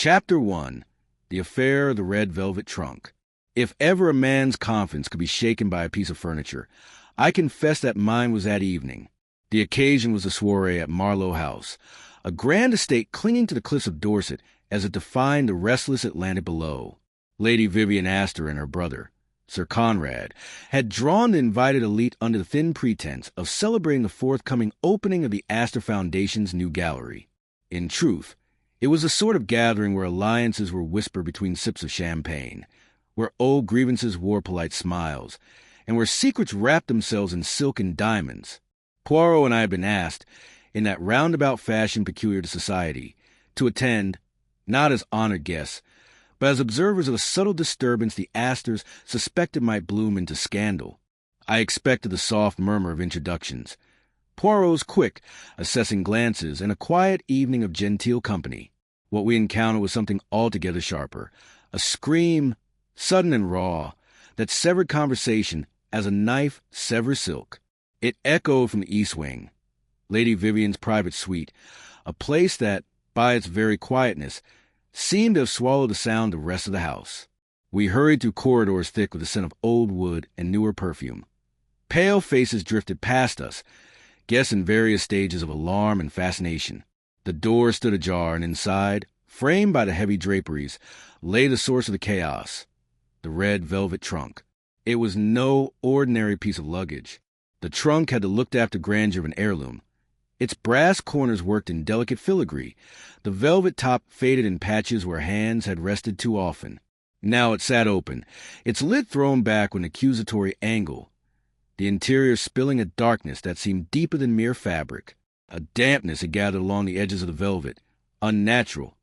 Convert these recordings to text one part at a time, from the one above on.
Chapter 1. The Affair of the Red Velvet Trunk. If ever a man's confidence could be shaken by a piece of furniture, I confess that mine was that evening. The occasion was a soiree at Marlowe House, a grand estate clinging to the cliffs of Dorset as it defined the restless Atlantic below. Lady Vivian Astor and her brother, Sir Conrad, had drawn the invited elite under the thin pretense of celebrating the forthcoming opening of the Astor Foundation's new gallery. In truth, it was a sort of gathering where alliances were whispered between sips of champagne, where old grievances wore polite smiles, and where secrets wrapped themselves in silk and diamonds. Poirot and I had been asked, in that roundabout fashion peculiar to society, to attend, not as honored guests, but as observers of a subtle disturbance the Astors suspected might bloom into scandal. I expected the soft murmur of introductions, Poirot's quick, assessing glances, and a quiet evening of genteel company. What we encountered was something altogether sharper, a scream, sudden and raw, that severed conversation as a knife severs silk. It echoed from the East Wing, Lady Vivian's private suite, a place that, by its very quietness, seemed to have swallowed the sound of the rest of the house. We hurried through corridors thick with the scent of old wood and newer perfume. Pale faces drifted past us, guests in various stages of alarm and fascination. The door stood ajar, and inside, framed by the heavy draperies, lay the source of the chaos, the red velvet trunk. It was no ordinary piece of luggage. The trunk had the looked-after grandeur of an heirloom. Its brass corners worked in delicate filigree, the velvet top faded in patches where hands had rested too often. Now it sat open, its lid thrown back with an accusatory angle, the interior spilling a darkness that seemed deeper than mere fabric. A dampness had gathered along the edges of the velvet, unnatural,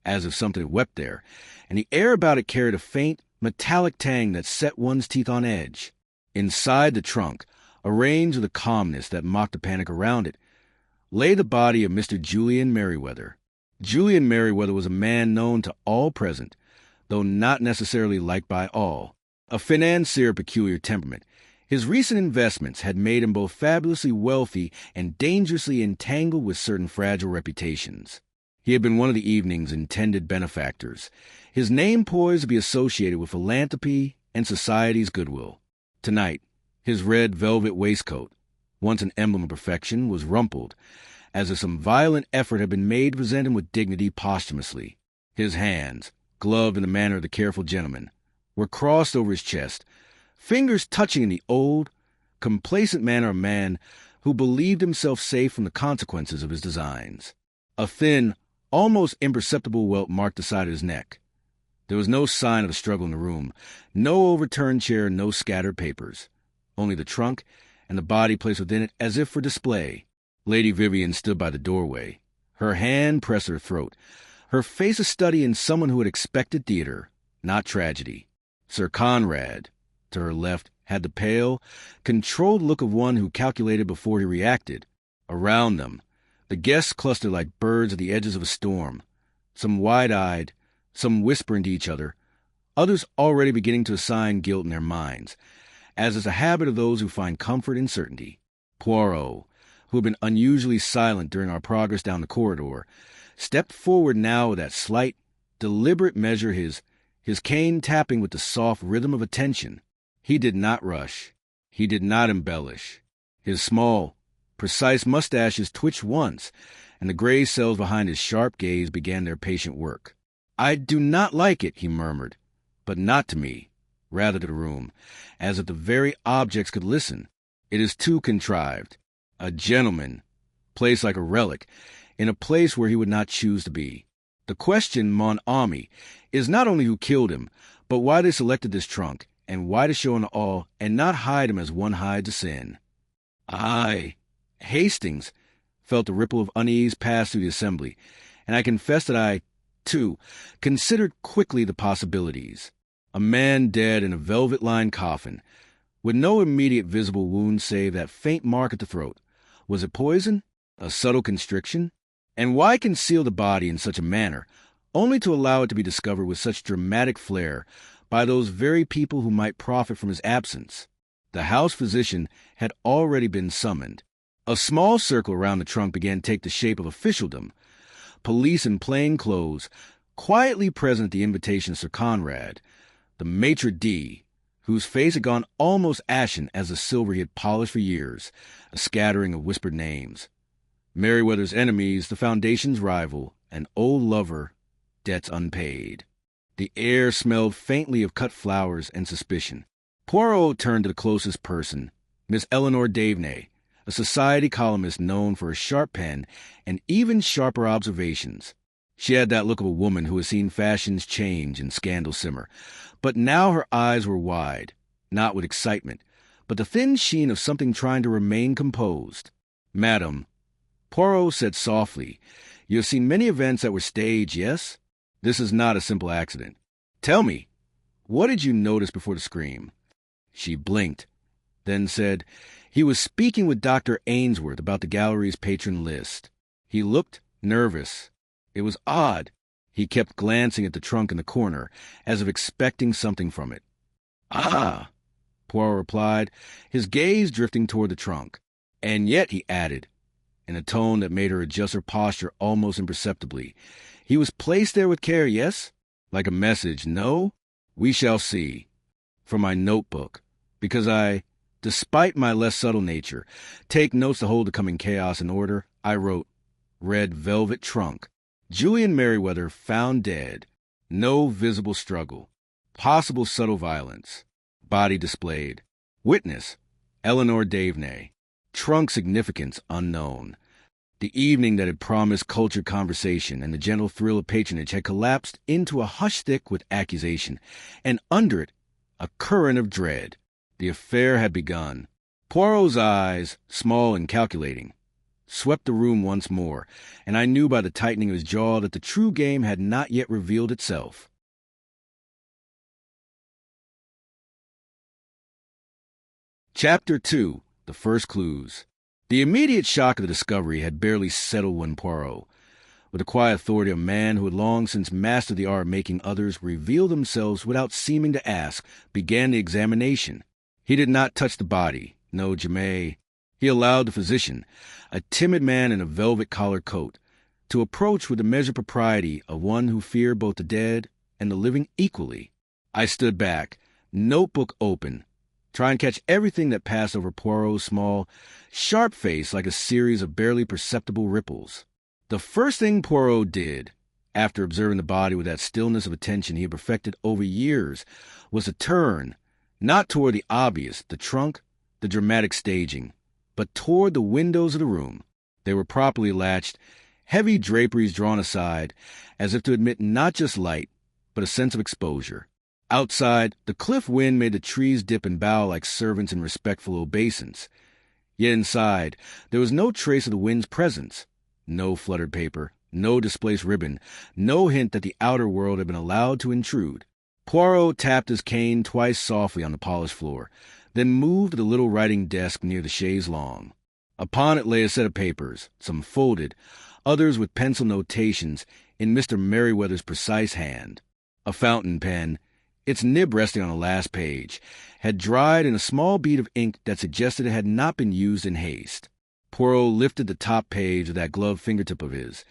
as if something had wept there, and the air about it carried a faint, metallic tang that set one's teeth on edge. Inside the trunk, arranged with a calmness that mocked the panic around it, lay the body of Mr. Julian Merryweather. Julian Merryweather was a man known to all present, though not necessarily liked by all. A financier of peculiar temperament, his recent investments had made him both fabulously wealthy and dangerously entangled with certain fragile reputations. He had been one of the evening's intended benefactors, his name poised to be associated with philanthropy and society's goodwill. Tonight, his red velvet waistcoat, once an emblem of perfection, was rumpled, as if some violent effort had been made to present him with dignity posthumously. His hands, gloved in the manner of the careful gentleman, were crossed over his chest, fingers touching in the old, complacent manner of a man who believed himself safe from the consequences of his designs. A thin, almost imperceptible welt marked the side of his neck. There was no sign of a struggle in the room, no overturned chair, no scattered papers. Only the trunk and the body placed within it as if for display. Lady Vivian stood by the doorway, her hand pressed her throat, her face a study in someone who had expected theater, not tragedy. Sir Conrad, to her left, had the pale, controlled look of one who calculated before he reacted. Around them, the guests clustered like birds at the edges of a storm, some wide-eyed, some whispering to each other, others already beginning to assign guilt in their minds, as is a habit of those who find comfort in certainty. Poirot, who had been unusually silent during our progress down the corridor, stepped forward now with that slight, deliberate measure, his cane tapping with the soft rhythm of attention. He did not rush. He did not embellish. His small, precise mustaches twitched once, and the gray cells behind his sharp gaze began their patient work. "I do not like it," he murmured, but not to me, rather to the room, as if the very objects could listen. "It is too contrived. A gentleman, placed like a relic, in a place where he would not choose to be. The question, mon ami, is not only who killed him, but why they selected this trunk, and why to show him all, and not hide him as one hides a sin." "Aye." Hastings felt a ripple of unease pass through the assembly, and I confess that I, too, considered quickly the possibilities. A man dead in a velvet-lined coffin, with no immediate visible wound save that faint mark at the throat. Was it poison? A subtle constriction? And why conceal the body in such a manner, only to allow it to be discovered with such dramatic flair by those very people who might profit from his absence? The house physician had already been summoned. A small circle around the trunk began to take the shape of officialdom. Police in plain clothes, Quietly present at the invitation of Sir Conrad, the maitre d', whose face had gone almost ashen as the silver he had polished for years, a scattering of whispered names. Merryweather's enemies, the Foundation's rival, an old lover, debts unpaid. The air smelled faintly of cut flowers and suspicion. Poirot turned to the closest person, Miss Eleanor Davenay, a society columnist known for her sharp pen and even sharper observations. She had that look of a woman who has seen fashions change and scandal simmer, but now her eyes were wide, not with excitement, but the thin sheen of something trying to remain composed. "Madam," Poirot said softly, "you have seen many events that were staged, yes? This is not a simple accident. Tell me, what did you notice before the scream?" She blinked, then said, "He was speaking with Dr. Ainsworth about the gallery's patron list. He looked nervous. It was odd. He kept glancing at the trunk in the corner, as if expecting something from it." "Ah," Poirot replied, his gaze drifting toward the trunk. "And yet," he added, in a tone that made her adjust her posture almost imperceptibly, "he was placed there with care, yes? Like a message, no? We shall see. From my notebook, because despite my less subtle nature, take notes to hold the coming chaos in order, I wrote, 'Red velvet trunk. Julian Merryweather found dead. No visible struggle. Possible subtle violence. Body displayed. Witness, Eleanor Davenay. Trunk significance unknown.'" The evening that had promised cultured conversation and the gentle thrill of patronage had collapsed into a hush thick with accusation, and under it, a current of dread. The affair had begun. Poirot's eyes, small and calculating, swept the room once more, and I knew by the tightening of his jaw that the true game had not yet revealed itself. Chapter 2. The First Clues. The immediate shock of the discovery had barely settled when Poirot, with the quiet authority of a man who had long since mastered the art of making others reveal themselves without seeming to ask, began the examination. He did not touch the body. No, jamais. He allowed the physician, a timid man in a velvet collar coat, to approach with the measured propriety of one who feared both the dead and the living equally. I stood back, notebook open, trying to catch everything that passed over Poirot's small, sharp face like a series of barely perceptible ripples. The first thing Poirot did, after observing the body with that stillness of attention he had perfected over years, was to turn, not toward the obvious, the trunk, the dramatic staging, but toward the windows of the room. They were properly latched, heavy draperies drawn aside, as if to admit not just light, but a sense of exposure. Outside, the cliff wind made the trees dip and bow like servants in respectful obeisance. Yet inside, there was no trace of the wind's presence. No fluttered paper, no displaced ribbon, no hint that the outer world had been allowed to intrude. Poirot tapped his cane twice softly on the polished floor, then moved to the little writing desk near the chaise longue. Upon it lay a set of papers, some folded, others with pencil notations in Mr. Merryweather's precise hand. A fountain pen, its nib resting on the last page, had dried in a small bead of ink that suggested it had not been used in haste. Poirot lifted the top page with that gloved fingertip of his,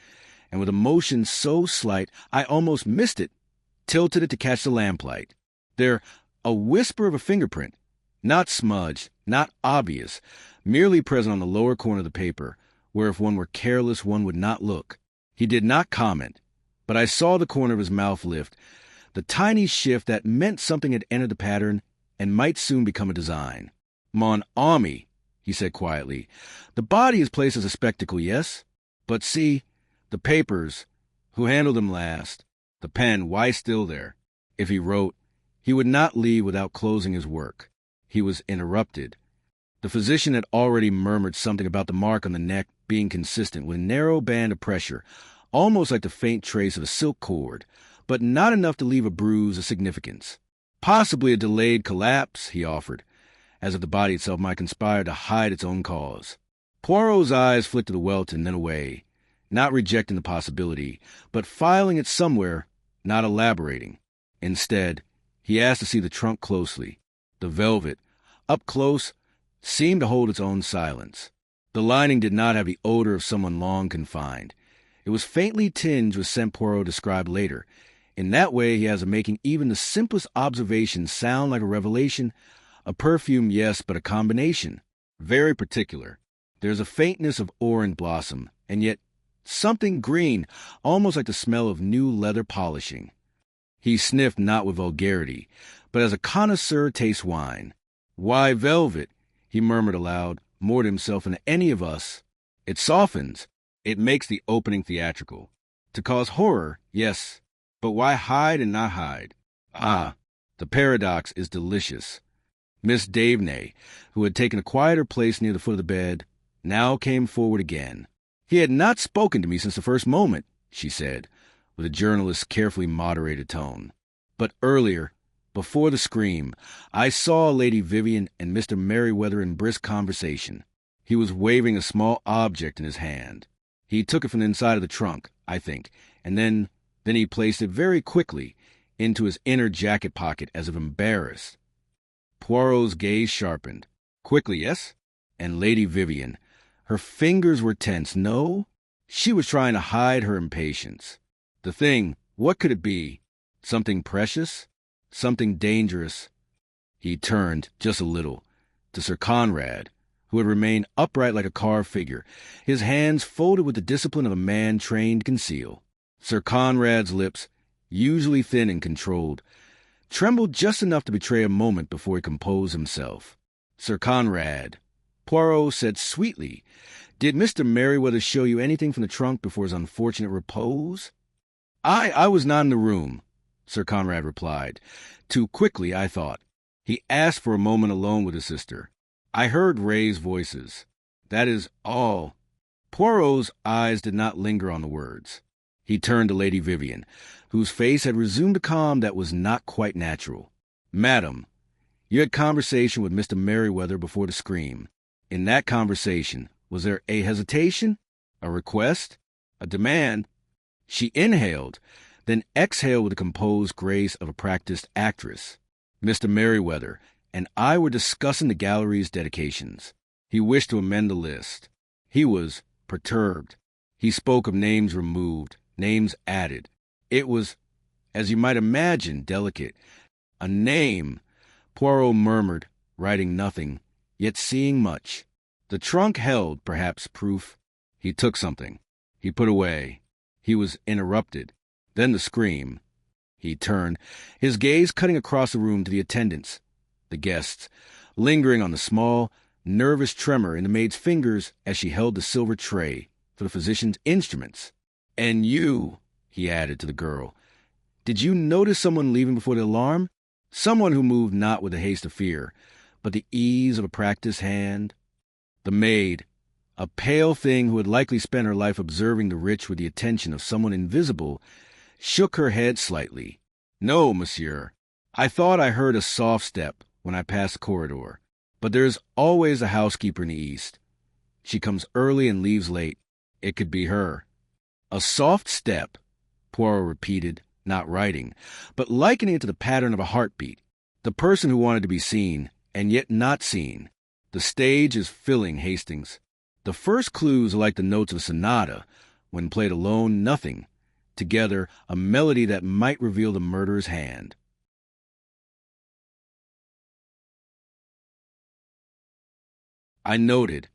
and with a motion so slight I almost missed it, tilted it to catch the lamplight. There, a whisper of a fingerprint, not smudged, not obvious, merely present on the lower corner of the paper, where if one were careless one would not look. He did not comment, but I saw the corner of his mouth lift, the tiny shift that meant something had entered the pattern and might soon become a design. "Mon ami," he said quietly, "the body is placed as a spectacle, yes? But see, the papers, who handled them last? The pen, why still there?" If he wrote, he would not leave without closing his work. He was interrupted. The physician had already murmured something about the mark on the neck being consistent with a narrow band of pressure, almost like the faint trace of a silk cord, but not enough to leave a bruise of significance. "Possibly a delayed collapse," he offered, as if the body itself might conspire to hide its own cause. Poirot's eyes flicked to the welt and then away, not rejecting the possibility, but filing it somewhere, not elaborating. Instead, he asked to see the trunk closely. The velvet, up close, seemed to hold its own silence. The lining did not have the odor of someone long confined. It was faintly tinged with scent Poirot described later. In that way, he has of making even the simplest observation sound like a revelation. A perfume, yes, but a combination. Very particular. There's a faintness of orange blossom, and yet something green, almost like the smell of new leather polishing. He sniffed not with vulgarity, but as a connoisseur tastes wine. Why velvet, he murmured aloud, more to himself than to any of us. It softens. It makes the opening theatrical. To cause horror, yes, but why hide and not hide? Ah, the paradox is delicious. Miss Davenay, who had taken a quieter place near the foot of the bed, now came forward again. He had not spoken to me since the first moment, she said, with a journalist's carefully moderated tone. But earlier, before the scream, I saw Lady Vivian and Mr. Merryweather in brisk conversation. He was waving a small object in his hand. He took it from the inside of the trunk, I think, and then he placed it very quickly into his inner jacket pocket as if embarrassed. Poirot's gaze sharpened. Quickly, yes? And Lady Vivian, her fingers were tense. No? She was trying to hide her impatience. The thing, what could it be? Something precious? Something dangerous? He turned, just a little, to Sir Conrad, who had remained upright like a carved figure, his hands folded with the discipline of a man trained to conceal. Sir Conrad's lips, usually thin and controlled, trembled just enough to betray a moment before he composed himself. Sir Conrad, Poirot said sweetly, did Mr. Merryweather show you anything from the trunk before his unfortunate repose? I was not in the room, Sir Conrad replied. Too quickly, I thought. He asked for a moment alone with his sister. I heard raised voices. That is all. Poirot's eyes did not linger on the words. He turned to Lady Vivian, whose face had resumed a calm that was not quite natural. Madam, you had conversation with Mr. Merryweather before the scream. In that conversation, was there a hesitation? A request? A demand? She inhaled, then exhaled with the composed grace of a practiced actress. Mr. Merryweather and I were discussing the gallery's dedications. He wished to amend the list. He was perturbed. He spoke of names removed, names added. It was, as you might imagine, delicate. A name, Poirot murmured, writing nothing, yet seeing much. The trunk held, perhaps, proof. He took something. He put away. He was interrupted. Then the scream. He turned, his gaze cutting across the room to the attendants, the guests, lingering on the small, nervous tremor in the maid's fingers as she held the silver tray for the physician's instruments. And you, he added to the girl, did you notice someone leaving before the alarm? Someone who moved not with the haste of fear, but the ease of a practiced hand? The maid, a pale thing who had likely spent her life observing the rich with the attention of someone invisible, shook her head slightly. No, monsieur. I thought I heard a soft step when I passed the corridor, but there is always a housekeeper in the East. She comes early and leaves late. It could be her. A soft step, Poirot repeated, not writing, but likening it to the pattern of a heartbeat. The person who wanted to be seen, and yet not seen. The stage is filling, Hastings. The first clues are like the notes of a sonata. When played alone, nothing. Together, a melody that might reveal the murderer's hand. I noted.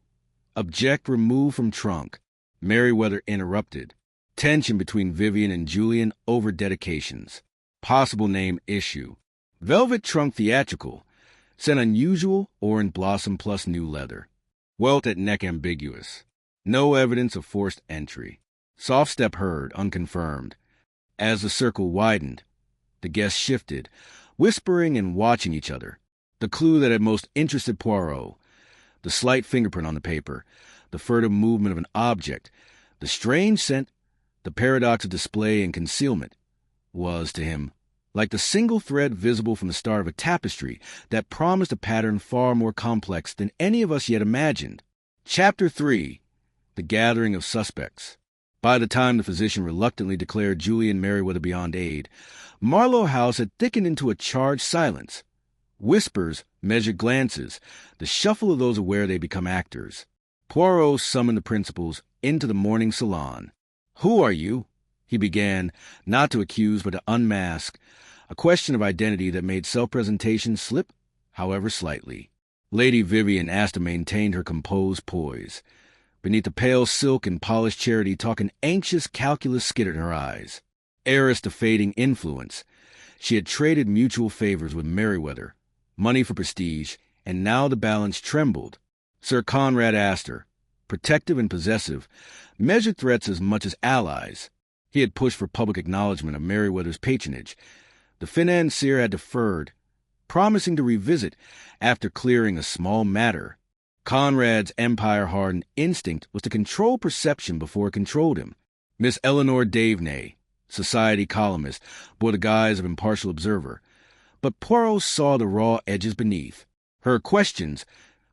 Object removed from trunk. Merryweather interrupted. Tension between Vivian and Julian over dedications. Possible name issue. Velvet trunk theatrical. Scent unusual, orange blossom plus new leather. Welt at neck ambiguous. No evidence of forced entry. Soft step heard, unconfirmed. As the circle widened, the guests shifted, whispering and watching each other. The clue that had most interested Poirot. The slight fingerprint on the paper. The furtive movement of an object. The strange scent. The paradox of display and concealment. Was, to him, like the single thread visible from the start of a tapestry that promised a pattern far more complex than any of us yet imagined. Chapter 3. The Gathering of Suspects. By the time the physician reluctantly declared Julian Merryweather beyond aid, Marlowe House had thickened into a charged silence. Whispers, measured glances, the shuffle of those aware they become actors. Poirot summoned the principals into the morning salon. Who are you? He began, not to accuse but to unmask, a question of identity that made self-presentation slip, however slightly. Lady Vivian Asta maintained her composed poise. Beneath the pale silk and polished charity talk an anxious calculus skittered in her eyes. Heiress to fading influence, she had traded mutual favors with Merryweather, money for prestige, and now the balance trembled. Sir Conrad Astor, protective and possessive, measured threats as much as allies. He had pushed for public acknowledgement of Merryweather's patronage. The financier had deferred, promising to revisit after clearing a small matter. Conrad's empire-hardened instinct was to control perception before it controlled him. Miss Eleanor Davenay, society columnist, bore the guise of impartial observer, but Poirot saw the raw edges beneath. Her questions,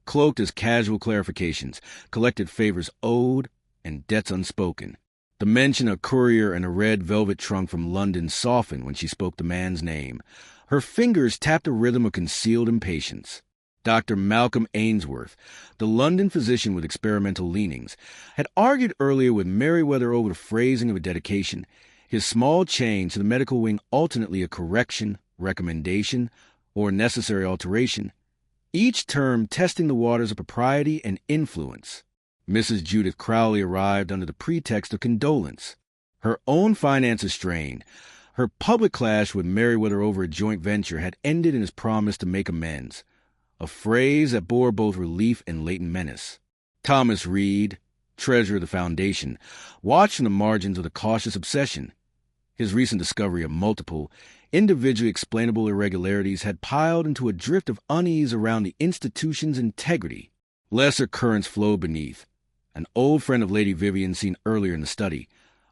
cloaked as casual clarifications, collected favors owed and debts unspoken. The mention of a courier and a red velvet trunk from London softened when she spoke the man's name. Her fingers tapped a rhythm of concealed impatience. Dr. Malcolm Ainsworth, the London physician with experimental leanings, had argued earlier with Merryweather over the phrasing of a dedication, his small change to the medical wing alternately a correction, recommendation, or necessary alteration, each term testing the waters of propriety and influence. Mrs. Judith Crowley arrived under the pretext of condolence. Her own finances strained. Her public clash with Merryweather over a joint venture had ended in his promise to make amends, a phrase that bore both relief and latent menace. Thomas Reed, treasurer of the foundation, watched from the margins with a cautious obsession. His recent discovery of multiple, individually explainable irregularities had piled into a drift of unease around the institution's integrity. Lesser currents flowed beneath. An old friend of Lady Vivian seen earlier in the study,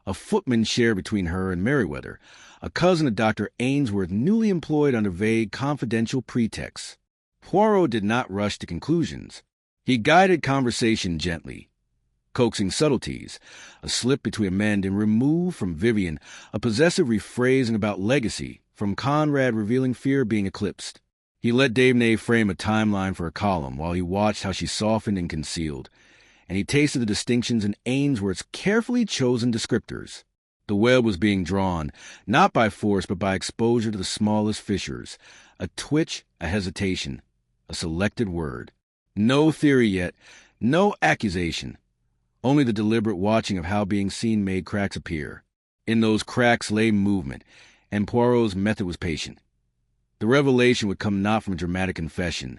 a footman shared between her and Merryweather, a cousin of Dr. Ainsworth newly employed under vague confidential pretexts. Poirot did not rush to conclusions. He guided conversation gently, coaxing subtleties, a slip between amend and remove from Vivian, a possessive rephrasing about legacy, from Conrad revealing fear of being eclipsed. He let Davenay frame a timeline for a column while he watched how she softened and concealed, and he tasted the distinctions in Ainsworth's carefully chosen descriptors. The web was being drawn, not by force but by exposure to the smallest fissures, a twitch, a hesitation, a selected word. No theory yet, no accusation, only the deliberate watching of how being seen made cracks appear. In those cracks lay movement, and Poirot's method was patient. The revelation would come not from a dramatic confession,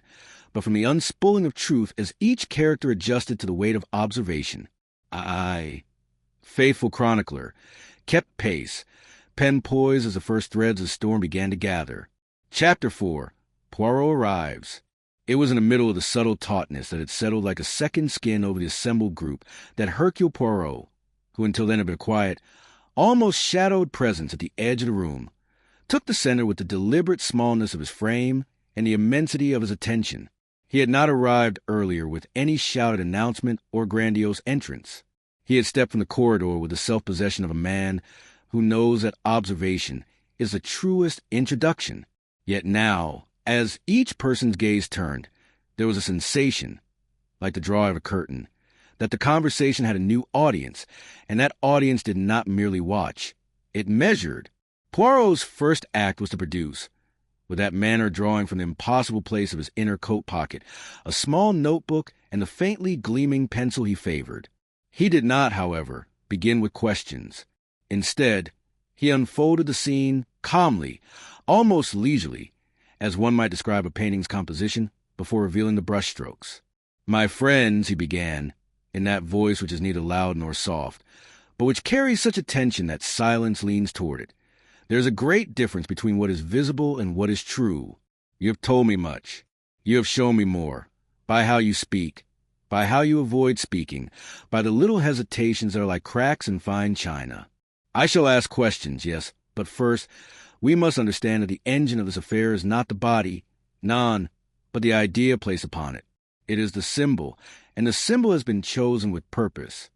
but from the unspooling of truth as each character adjusted to the weight of observation. I, faithful chronicler, kept pace, pen poised as the first threads of the storm began to gather. Chapter 4. Poirot Arrives. It was in the middle of the subtle tautness that had settled like a second skin over the assembled group that Hercule Poirot, who until then had been a quiet, almost shadowed presence at the edge of the room, took the center with the deliberate smallness of his frame and the immensity of his attention. He had not arrived earlier with any shouted announcement or grandiose entrance. He had stepped from the corridor with the self-possession of a man who knows that observation is the truest introduction. Yet now, as each person's gaze turned, there was a sensation, like the drawing of a curtain, that the conversation had a new audience, and that audience did not merely watch. It measured. Poirot's first act was to produce, with that manner drawing from the impossible place of his inner coat pocket, a small notebook and the faintly gleaming pencil he favored. He did not, however, begin with questions. Instead, he unfolded the scene calmly, almost leisurely, as one might describe a painting's composition, before revealing the brushstrokes. "My friends," he began, in that voice which is neither loud nor soft, but which carries such attention that silence leans toward it. "There is a great difference between what is visible and what is true. You have told me much. You have shown me more, by how you speak, by how you avoid speaking, by the little hesitations that are like cracks in fine china. I shall ask questions, yes, but first, we must understand that the engine of this affair is not the body, none, but the idea placed upon it. It is the symbol, and the symbol has been chosen with purpose."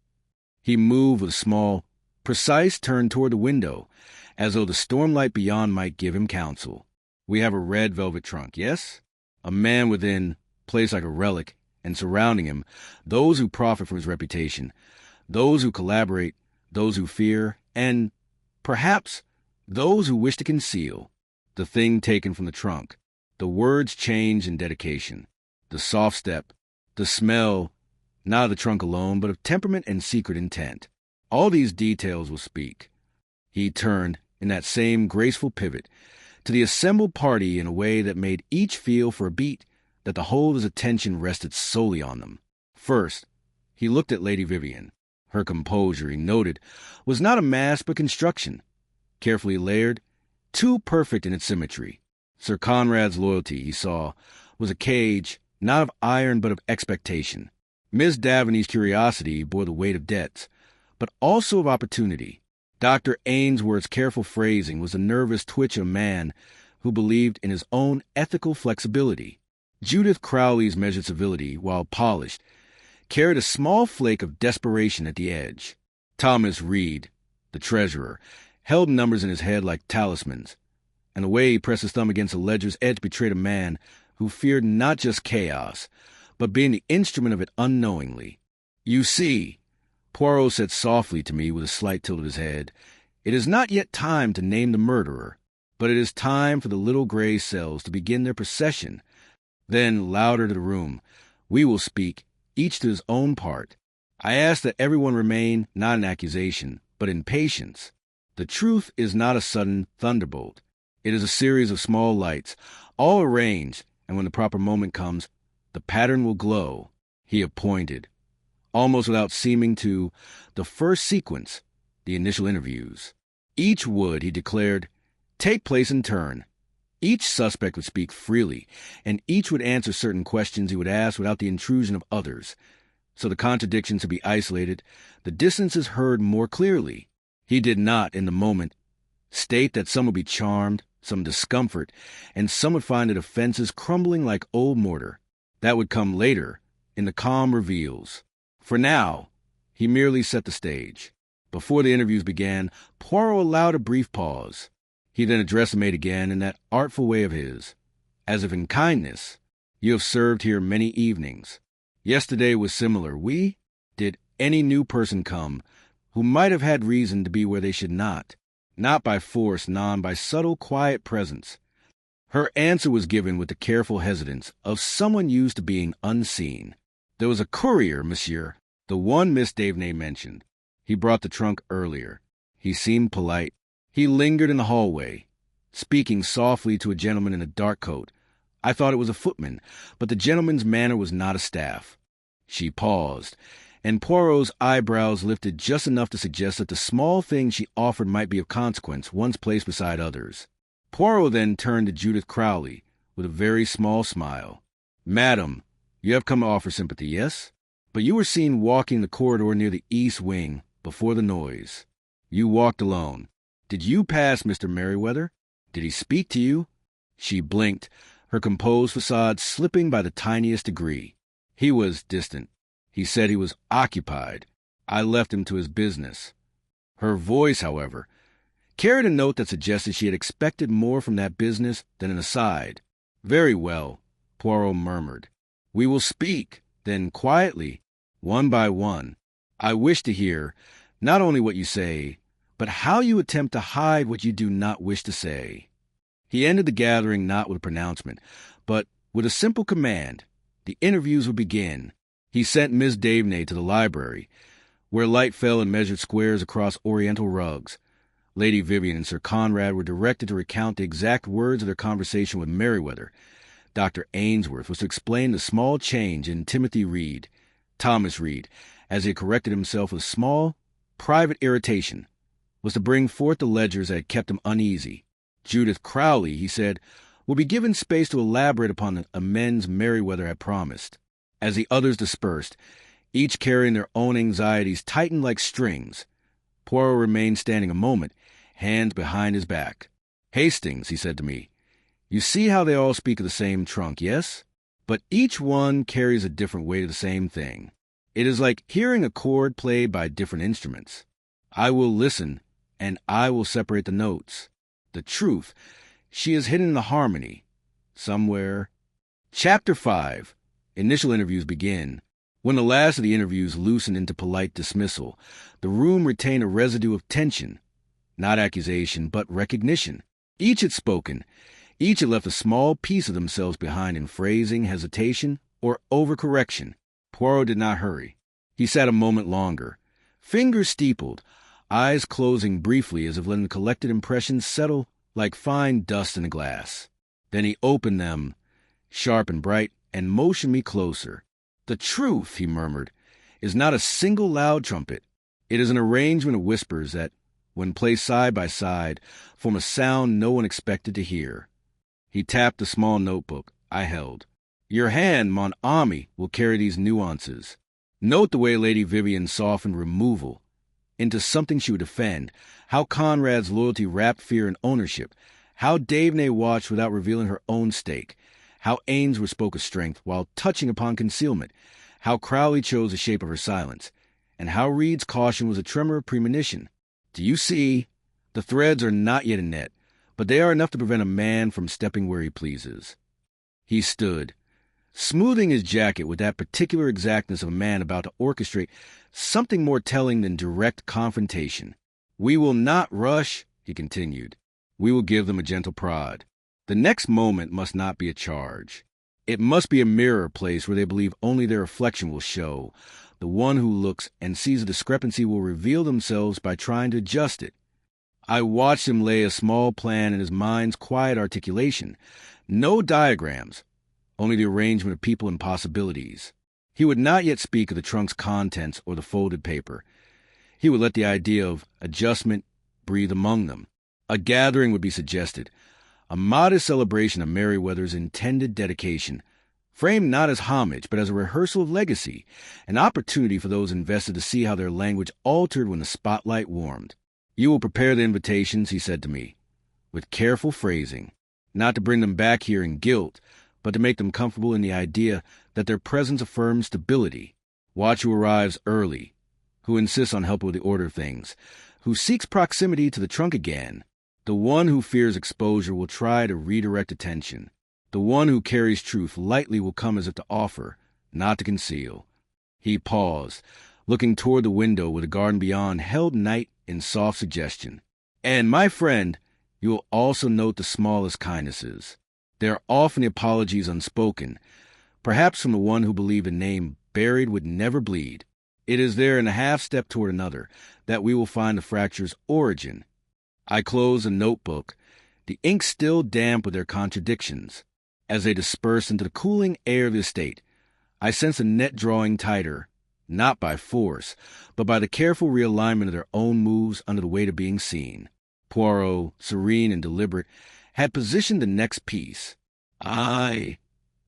He moved with a small, precise turn toward the window, as though the stormlight beyond might give him counsel. "We have a red velvet trunk, yes? A man within, placed like a relic, and surrounding him, those who profit from his reputation, those who collaborate, those who fear, and, perhaps, those who wish to conceal. The thing taken from the trunk, the words changed in dedication, the soft step, the smell, not of the trunk alone, but of temperament and secret intent. All these details will speak. He turned, in that same graceful pivot, to the assembled party in a way that made each feel for a beat that the whole of his attention rested solely on them. First, he looked at Lady Vivian. Her composure, he noted, was not a mask but construction, carefully layered, too perfect in its symmetry. Sir Conrad's loyalty, he saw, was a cage, not of iron but of expectation. Miss Daveney's curiosity bore the weight of debts, but also of opportunity. Dr. Ainsworth's careful phrasing was the nervous twitch of a man who believed in his own ethical flexibility. Judith Crowley's measured civility, while polished, carried a small flake of desperation at the edge. Thomas Reed, the treasurer, held numbers in his head like talismans, and the way he pressed his thumb against the ledger's edge betrayed a man who feared not just chaos, but being the instrument of it unknowingly. "You see," Poirot said softly to me with a slight tilt of his head, "it is not yet time to name the murderer, but it is time for the little gray cells to begin their procession." Then, louder to the room, "We will speak, each to his own part. I ask that everyone remain not in accusation, but in patience. The truth is not a sudden thunderbolt. It is a series of small lights, all arranged, and when the proper moment comes, the pattern will glow." He appointed, almost without seeming to, the first sequence, the initial interviews. Each would, he declared, take place in turn. Each suspect would speak freely, and each would answer certain questions he would ask without the intrusion of others. So the contradictions would be isolated, the distances heard more clearly. He did not, in the moment, state that some would be charmed, some discomfort, and some would find the defenses crumbling like old mortar. That would come later, in the calm reveals. For now, he merely set the stage. Before the interviews began, Poirot allowed a brief pause. He then addressed the maid again in that artful way of his, as if in kindness. "You have served here many evenings. Yesterday was similar. Did any new person come who might have had reason to be where they should not by force, by subtle, quiet presence?" Her answer was given with the careful hesitance of someone used to being unseen. "There was a courier, monsieur, the one Miss Daveney mentioned. He brought the trunk earlier. He seemed polite. He lingered in the hallway, speaking softly to a gentleman in a dark coat. I thought it was a footman, but the gentleman's manner was not a staff." She paused, and Poirot's eyebrows lifted just enough to suggest that the small thing she offered might be of consequence once placed beside others. Poirot then turned to Judith Crowley with a very small smile. "Madam, you have come to offer sympathy, yes? But you were seen walking the corridor near the east wing before the noise. You walked alone. Did you pass Mr. Merriweather? Did he speak to you?" She blinked, her composed facade slipping by the tiniest degree. "He was distant. He said he was occupied. I left him to his business." Her voice, however, carried a note that suggested she had expected more from that business than an aside. "Very well," Poirot murmured. "We will speak, then quietly, one by one. I wish to hear, not only what you say, but how you attempt to hide what you do not wish to say." He ended the gathering not with a pronouncement, but with a simple command. The interviews would begin. He sent Miss Daveney to the library, where light fell in measured squares across oriental rugs. Lady Vivian and Sir Conrad were directed to recount the exact words of their conversation with Merriweather. Dr. Ainsworth was to explain the small change in Timothy Reed, Thomas Reed, as he had corrected himself with small, private irritation, was to bring forth the ledgers that had kept him uneasy. Judith Crowley, he said, would be given space to elaborate upon the amends Merriweather had promised. As the others dispersed, each carrying their own anxieties tightened like strings, Poirot remained standing a moment, hands behind his back. "Hastings," he said to me, "you see how they all speak of the same trunk, yes? But each one carries a different weight of the same thing. It is like hearing a chord played by different instruments. I will listen, and I will separate the notes. The truth, she is hidden in the harmony, somewhere." Chapter 5. Initial interviews begin. When the last of the interviews loosened into polite dismissal, the room retained a residue of tension, not accusation, but recognition. Each had spoken. Each had left a small piece of themselves behind in phrasing, hesitation, or overcorrection. Poirot did not hurry. He sat a moment longer, fingers steepled, eyes closing briefly as if letting the collected impressions settle like fine dust in a glass. Then he opened them, sharp and bright, and motioned me closer. "The truth," he murmured, "is not a single loud trumpet. It is an arrangement of whispers that, when placed side by side, form a sound no one expected to hear." He tapped the small notebook I held. "Your hand, mon ami, will carry these nuances. Note the way Lady Vivian softened removal into something she would defend, how Conrad's loyalty wrapped fear in ownership, how Davenay watched without revealing her own stake, how Ainsworth spoke of strength while touching upon concealment, how Crowley chose the shape of her silence, and how Reed's caution was a tremor of premonition. Do you see? The threads are not yet a net, but they are enough to prevent a man from stepping where he pleases." He stood, smoothing his jacket with that particular exactness of a man about to orchestrate something more telling than direct confrontation. "We will not rush," he continued. "We will give them a gentle prod. The next moment must not be a charge. It must be a mirror place where they believe only their reflection will show. The one who looks and sees a discrepancy will reveal themselves by trying to adjust it." I watched him lay a small plan in his mind's quiet articulation. No diagrams, only the arrangement of people and possibilities. He would not yet speak of the trunk's contents or the folded paper. He would let the idea of adjustment breathe among them. A gathering would be suggested, a modest celebration of Merryweather's intended dedication, framed not as homage, but as a rehearsal of legacy, an opportunity for those invested to see how their language altered when the spotlight warmed. "You will prepare the invitations," he said to me, "with careful phrasing, not to bring them back here in guilt, but to make them comfortable in the idea that their presence affirms stability. Watch who arrives early, who insists on helping with the order of things, who seeks proximity to the trunk again. The one who fears exposure will try to redirect attention. The one who carries truth lightly will come as if to offer, not to conceal." He paused, looking toward the window where the garden beyond held night in soft suggestion. "And, my friend, you will also note the smallest kindnesses. There are often the apologies unspoken, perhaps from the one who believed a name buried would never bleed. It is there in a half-step toward another that we will find the fracture's origin." I closed the notebook, the ink still damp with their contradictions. As they dispersed into the cooling air of the estate, I sensed the net drawing tighter, not by force, but by the careful realignment of their own moves under the weight of being seen. Poirot, serene and deliberate, had positioned the next piece. I,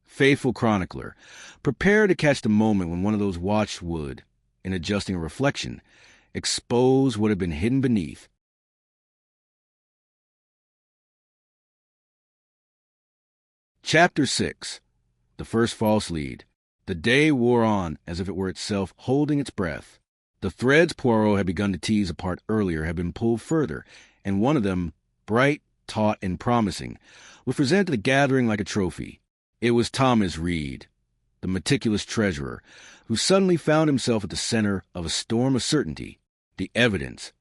faithful chronicler, prepared to catch the moment when one of those watched would, in adjusting a reflection, expose what had been hidden beneath. Chapter 6. The First False Lead. The day wore on as if it were itself holding its breath. The threads Poirot had begun to tease apart earlier had been pulled further, and one of them, bright, taut, and promising, was presented to the gathering like a trophy. It was Thomas Reed, the meticulous treasurer, who suddenly found himself at the center of a storm of certainty. The evidence,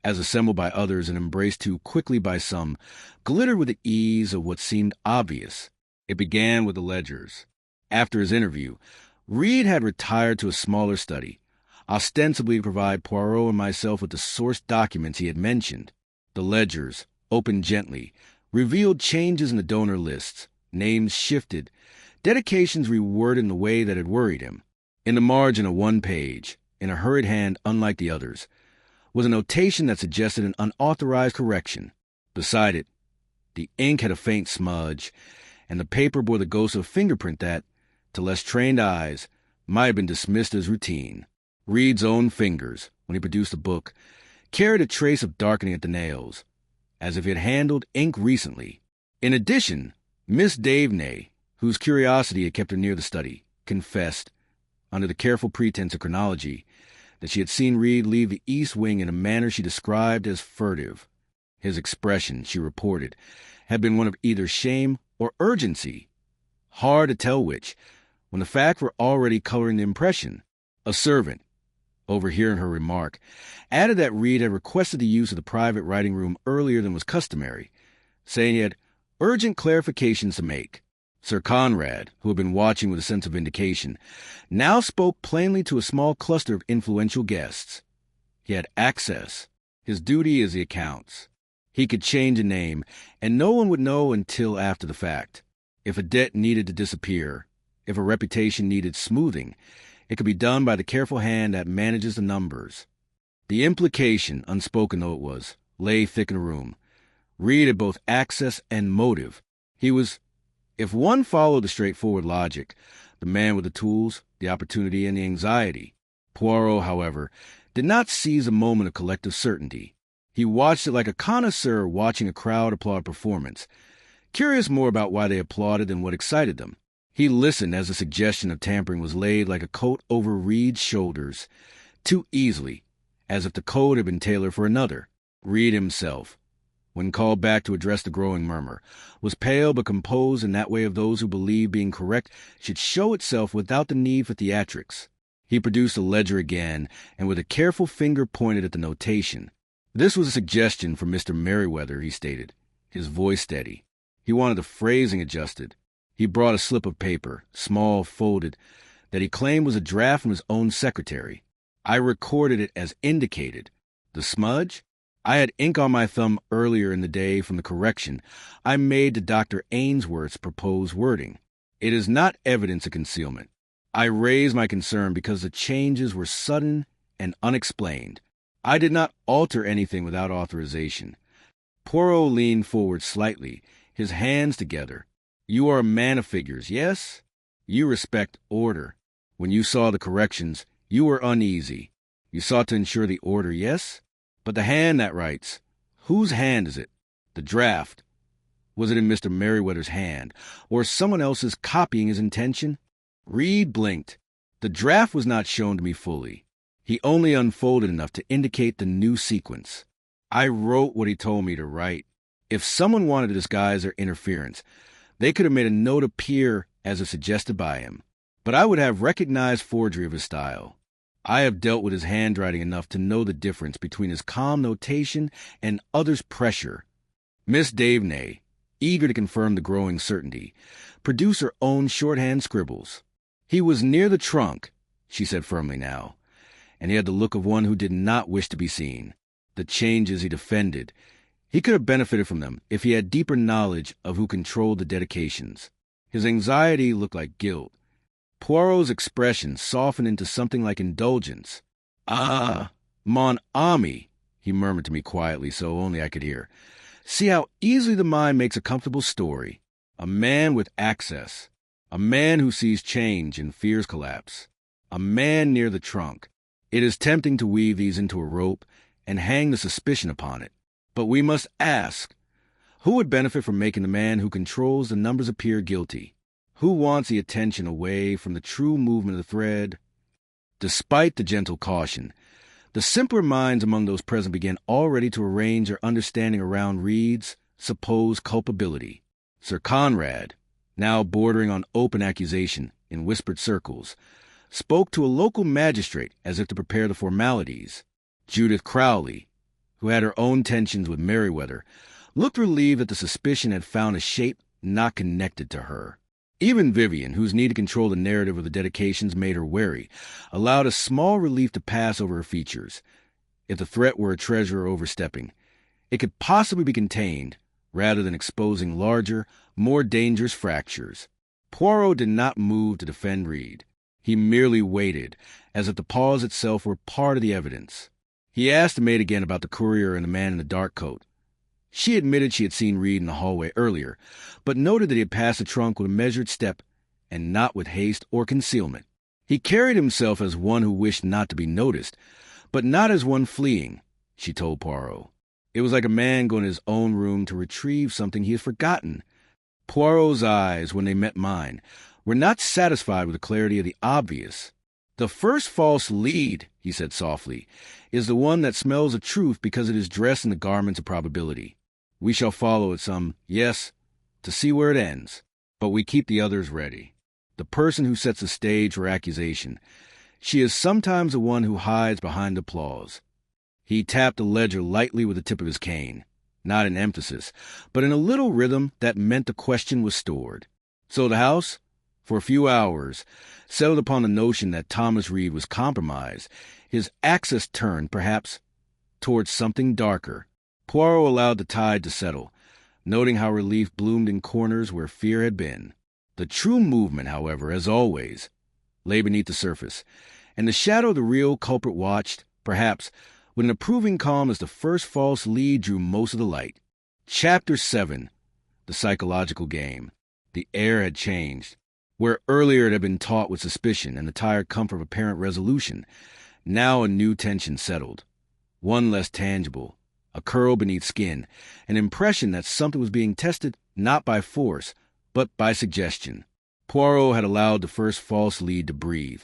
as assembled by others and embraced too quickly by some, glittered with the ease of what seemed obvious. It began with the ledgers. After his interview, Reed had retired to a smaller study, ostensibly to provide Poirot and myself with the source documents he had mentioned. The ledgers, opened gently, revealed changes in the donor lists, names shifted, dedications reworded in the way that had worried him. In the margin of one page, in a hurried hand unlike the others, was a notation that suggested an unauthorized correction. Beside it, the ink had a faint smudge, and the paper bore the ghost of a fingerprint that, to less trained eyes, might have been dismissed as routine. Reed's own fingers, when he produced the book, carried a trace of darkening at the nails, as if he had handled ink recently. In addition, Miss Davenay, whose curiosity had kept her near the study, confessed, under the careful pretense of chronology, that she had seen Reed leave the east wing in a manner she described as furtive. His expression, she reported, had been one of either shame or urgency, hard to tell which, when the facts were already coloring the impression. A servant, overhearing her remark, added that Reed had requested the use of the private writing room earlier than was customary, saying he had urgent clarifications to make. Sir Conrad, who had been watching with a sense of vindication, now spoke plainly to a small cluster of influential guests. He had access. His duty is the accounts. He could change a name, and no one would know until after the fact. If a debt needed to disappear, if a reputation needed smoothing, it could be done by the careful hand that manages the numbers. The implication, unspoken though it was, lay thick in the room. Reed had both access and motive. He was, if one followed the straightforward logic, the man with the tools, the opportunity, and the anxiety. Poirot, however, did not seize a moment of collective certainty. He watched it like a connoisseur watching a crowd applaud a performance, curious more about why they applauded than what excited them. He listened as the suggestion of tampering was laid like a coat over Reed's shoulders, too easily, as if the coat had been tailored for another. Reed himself, when called back to address the growing murmur, was pale but composed in that way of those who believe being correct should show itself without the need for theatrics. He produced a ledger again, and with a careful finger pointed at the notation. This was a suggestion from Mr. Merriweather, he stated, his voice steady. He wanted the phrasing adjusted. He brought a slip of paper, small, folded, that he claimed was a draft from his own secretary. I recorded it as indicated. The smudge? I had ink on my thumb earlier in the day from the correction I made to Dr. Ainsworth's proposed wording. It is not evidence of concealment. I raised my concern because the changes were sudden and unexplained. I did not alter anything without authorization. Poirot leaned forward slightly, his hands together. You are a man of figures, yes? You respect order. When you saw the corrections, you were uneasy. You sought to ensure the order, yes? But the hand that writes, whose hand is it? The draft. Was it in Mr. Merriweather's hand, or someone else's copying his intention? Reed blinked. The draft was not shown to me fully. He only unfolded enough to indicate the new sequence. I wrote what he told me to write. If someone wanted to disguise their interference, they could have made a note appear as if suggested by him. But I would have recognized forgery of his style. I have dealt with his handwriting enough to know the difference between his calm notation and others' pressure. Miss Davenay, eager to confirm the growing certainty, produced her own shorthand scribbles. He was near the trunk, she said firmly now, and he had the look of one who did not wish to be seen. The changes he defended, he could have benefited from them if he had deeper knowledge of who controlled the dedications. His anxiety looked like guilt. Poirot's expression softened into something like indulgence. "Ah, mon ami," he murmured to me quietly so only I could hear. "See how easily the mind makes a comfortable story. A man with access. A man who sees change and fears collapse. A man near the trunk. It is tempting to weave these into a rope and hang the suspicion upon it. But we must ask, who would benefit from making the man who controls the numbers appear guilty? Who wants the attention away from the true movement of the thread?" Despite the gentle caution, the simpler minds among those present began already to arrange their understanding around Reed's supposed culpability. Sir Conrad, now bordering on open accusation in whispered circles, spoke to a local magistrate as if to prepare the formalities. Judith Crowley, who had her own tensions with Merriweather, looked relieved that the suspicion had found a shape not connected to her. Even Vivian, whose need to control the narrative of the dedications made her wary, allowed a small relief to pass over her features. If the threat were a treasure overstepping, it could possibly be contained, rather than exposing larger, more dangerous fractures. Poirot did not move to defend Reed. He merely waited, as if the pause itself were part of the evidence. He asked the maid again about the courier and the man in the dark coat. She admitted she had seen Reed in the hallway earlier, but noted that he had passed the trunk with a measured step and not with haste or concealment. He carried himself as one who wished not to be noticed, but not as one fleeing, she told Poirot. It was like a man going to his own room to retrieve something he had forgotten. Poirot's eyes, when they met mine, were not satisfied with the clarity of the obvious. "The first false lead," he said softly, "is the one that smells of truth because it is dressed in the garments of probability. We shall follow it some, yes, to see where it ends, but we keep the others ready. The person who sets the stage for accusation, She is sometimes the one who hides behind applause. He tapped the ledger lightly with the tip of his cane, not in emphasis, but in a little rhythm that meant the question was stored. So the House, for a few hours, settled upon the notion that Thomas Reed was compromised. His axis turned, perhaps, towards something darker. Poirot allowed the tide to settle, noting how relief bloomed in corners where fear had been. The true movement, however, as always, lay beneath the surface, and the shadow of the real culprit watched, perhaps, with an approving calm as the first false lead drew most of the light. Chapter 7. The Psychological Game. The air had changed. Where earlier it had been taut with suspicion and the tired comfort of apparent resolution, now a new tension settled. One less tangible, a curl beneath skin, an impression that something was being tested not by force, but by suggestion. Poirot had allowed the first false lead to breathe.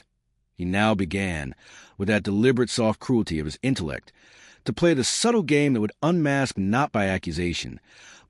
He now began, with that deliberate soft cruelty of his intellect, to play the subtle game that would unmask not by accusation,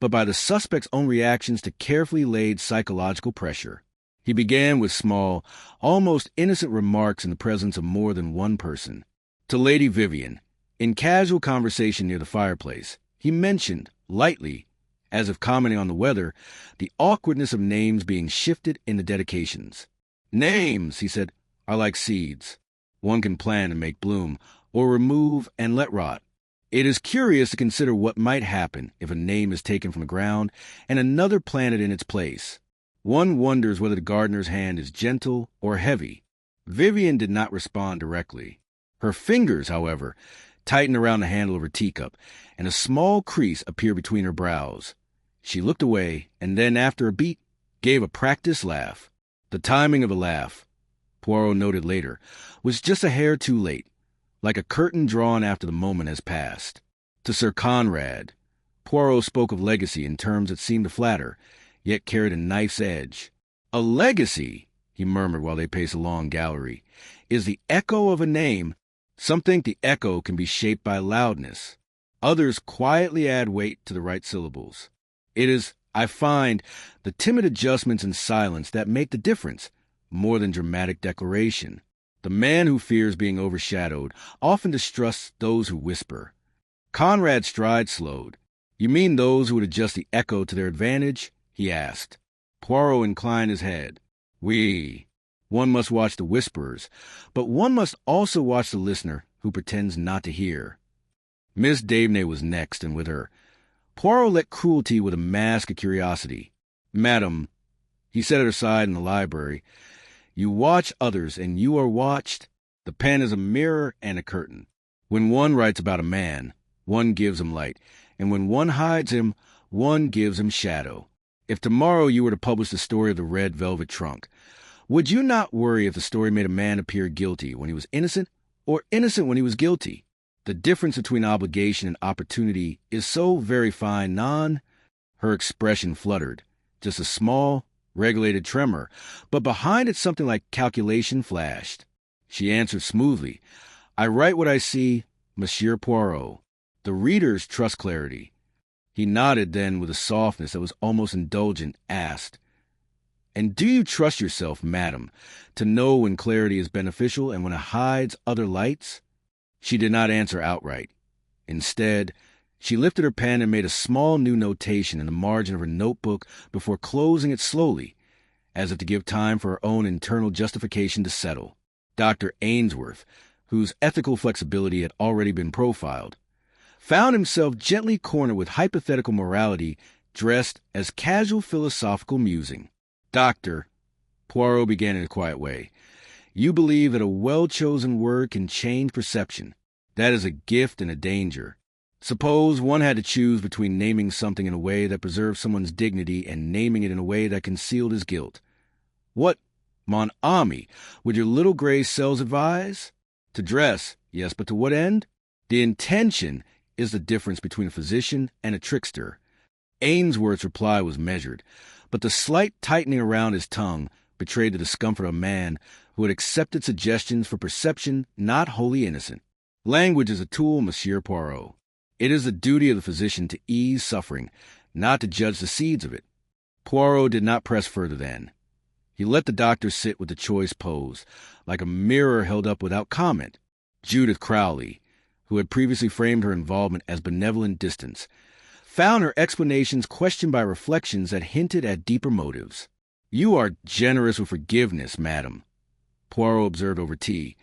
but by the suspect's own reactions to carefully laid psychological pressure. He began with small, almost innocent remarks in the presence of more than one person. To Lady Vivian, in casual conversation near the fireplace, he mentioned, lightly, as if commenting on the weather, the awkwardness of names being shifted in the dedications. "Names," he said, "are like seeds. One can plant and make bloom, or remove and let rot. It is curious to consider what might happen if a name is taken from the ground and another planted in its place. One wonders whether the gardener's hand is gentle or heavy." Vivian did not respond directly. Her fingers, however, tightened around the handle of her teacup, and a small crease appeared between her brows. She looked away, and then, after a beat, gave a practiced laugh. The timing of the laugh, Poirot noted later, was just a hair too late, like a curtain drawn after the moment has passed. To Sir Conrad, Poirot spoke of legacy in terms that seemed to flatter, yet carried a knife's edge. "A legacy," he murmured while they paced a long gallery, "is the echo of a name. Some think the echo can be shaped by loudness. Others quietly add weight to the right syllables. It is, I find, the timid adjustments in silence that make the difference, more than dramatic declaration. The man who fears being overshadowed often distrusts those who whisper." Conrad's stride slowed. "You mean those who would adjust the echo to their advantage?" he asked. Poirot inclined his head. "Oui. One must watch the whisperers, but one must also watch the listener who pretends not to hear." Miss Davenay was next, and with her, Poirot let cruelty with a mask of curiosity. "Madam," he said at her side in the library, "you watch others, and you are watched. The pen is a mirror and a curtain. When one writes about a man, one gives him light, and when one hides him, one gives him shadow. If tomorrow you were to publish the story of the red velvet trunk, would you not worry if the story made a man appear guilty when he was innocent, or innocent when he was guilty? The difference between obligation and opportunity is so very fine, Her expression fluttered, just a small, regulated tremor, but behind it something like calculation flashed. She answered smoothly, "I write what I see, Monsieur Poirot. The readers trust clarity." He nodded, then, with a softness that was almost indulgent, asked, "And do you trust yourself, madam, to know when clarity is beneficial and when it hides other lights?" She did not answer outright. Instead, she lifted her pen and made a small new notation in the margin of her notebook before closing it slowly, as if to give time for her own internal justification to settle. Dr. Ainsworth, whose ethical flexibility had already been profiled, found himself gently cornered with hypothetical morality dressed as casual philosophical musing. "Doctor," Poirot began in a quiet way, "you believe that a well-chosen word can change perception. That is a gift and a danger. Suppose one had to choose between naming something in a way that preserved someone's dignity and naming it in a way that concealed his guilt. What, mon ami, would your little gray cells advise? To dress, yes, but to what end? The intention is the difference between a physician and a trickster." Ainsworth's reply was measured, but the slight tightening around his tongue betrayed the discomfort of a man who had accepted suggestions for perception not wholly innocent. "Language is a tool, Monsieur Poirot. It is the duty of the physician to ease suffering, not to judge the seeds of it." Poirot did not press further then. He let the doctor sit with the choice pose, like a mirror held up without comment. Judith Crowley, who had previously framed her involvement as benevolent distance, found her explanations questioned by reflections that hinted at deeper motives. "You are generous with forgiveness, madam," Poirot observed over tea,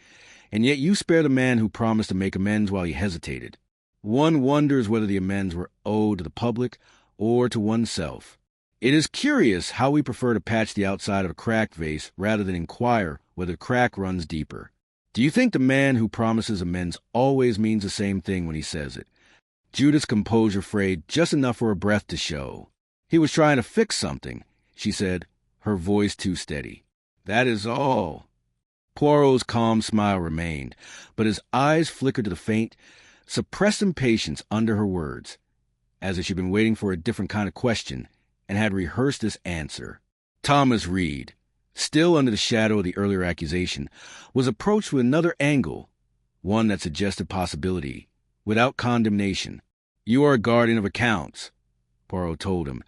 "and yet you spare the man who promised to make amends while he hesitated. One wonders whether the amends were owed to the public or to oneself. It is curious how we prefer to patch the outside of a cracked vase rather than inquire whether the crack runs deeper. Do you think the man who promises amends always means the same thing when he says it?" Judith's composure frayed just enough for her breath to show. "He was trying to fix something," she said, her voice too steady. "That is all." Poirot's calm smile remained, but his eyes flickered to the faint, suppressed impatience under her words, as if she'd been waiting for a different kind of question and had rehearsed this answer. Thomas Reed, still under the shadow of the earlier accusation, was approached with another angle, one that suggested possibility, without condemnation. "You are a guardian of accounts," Poirot told him,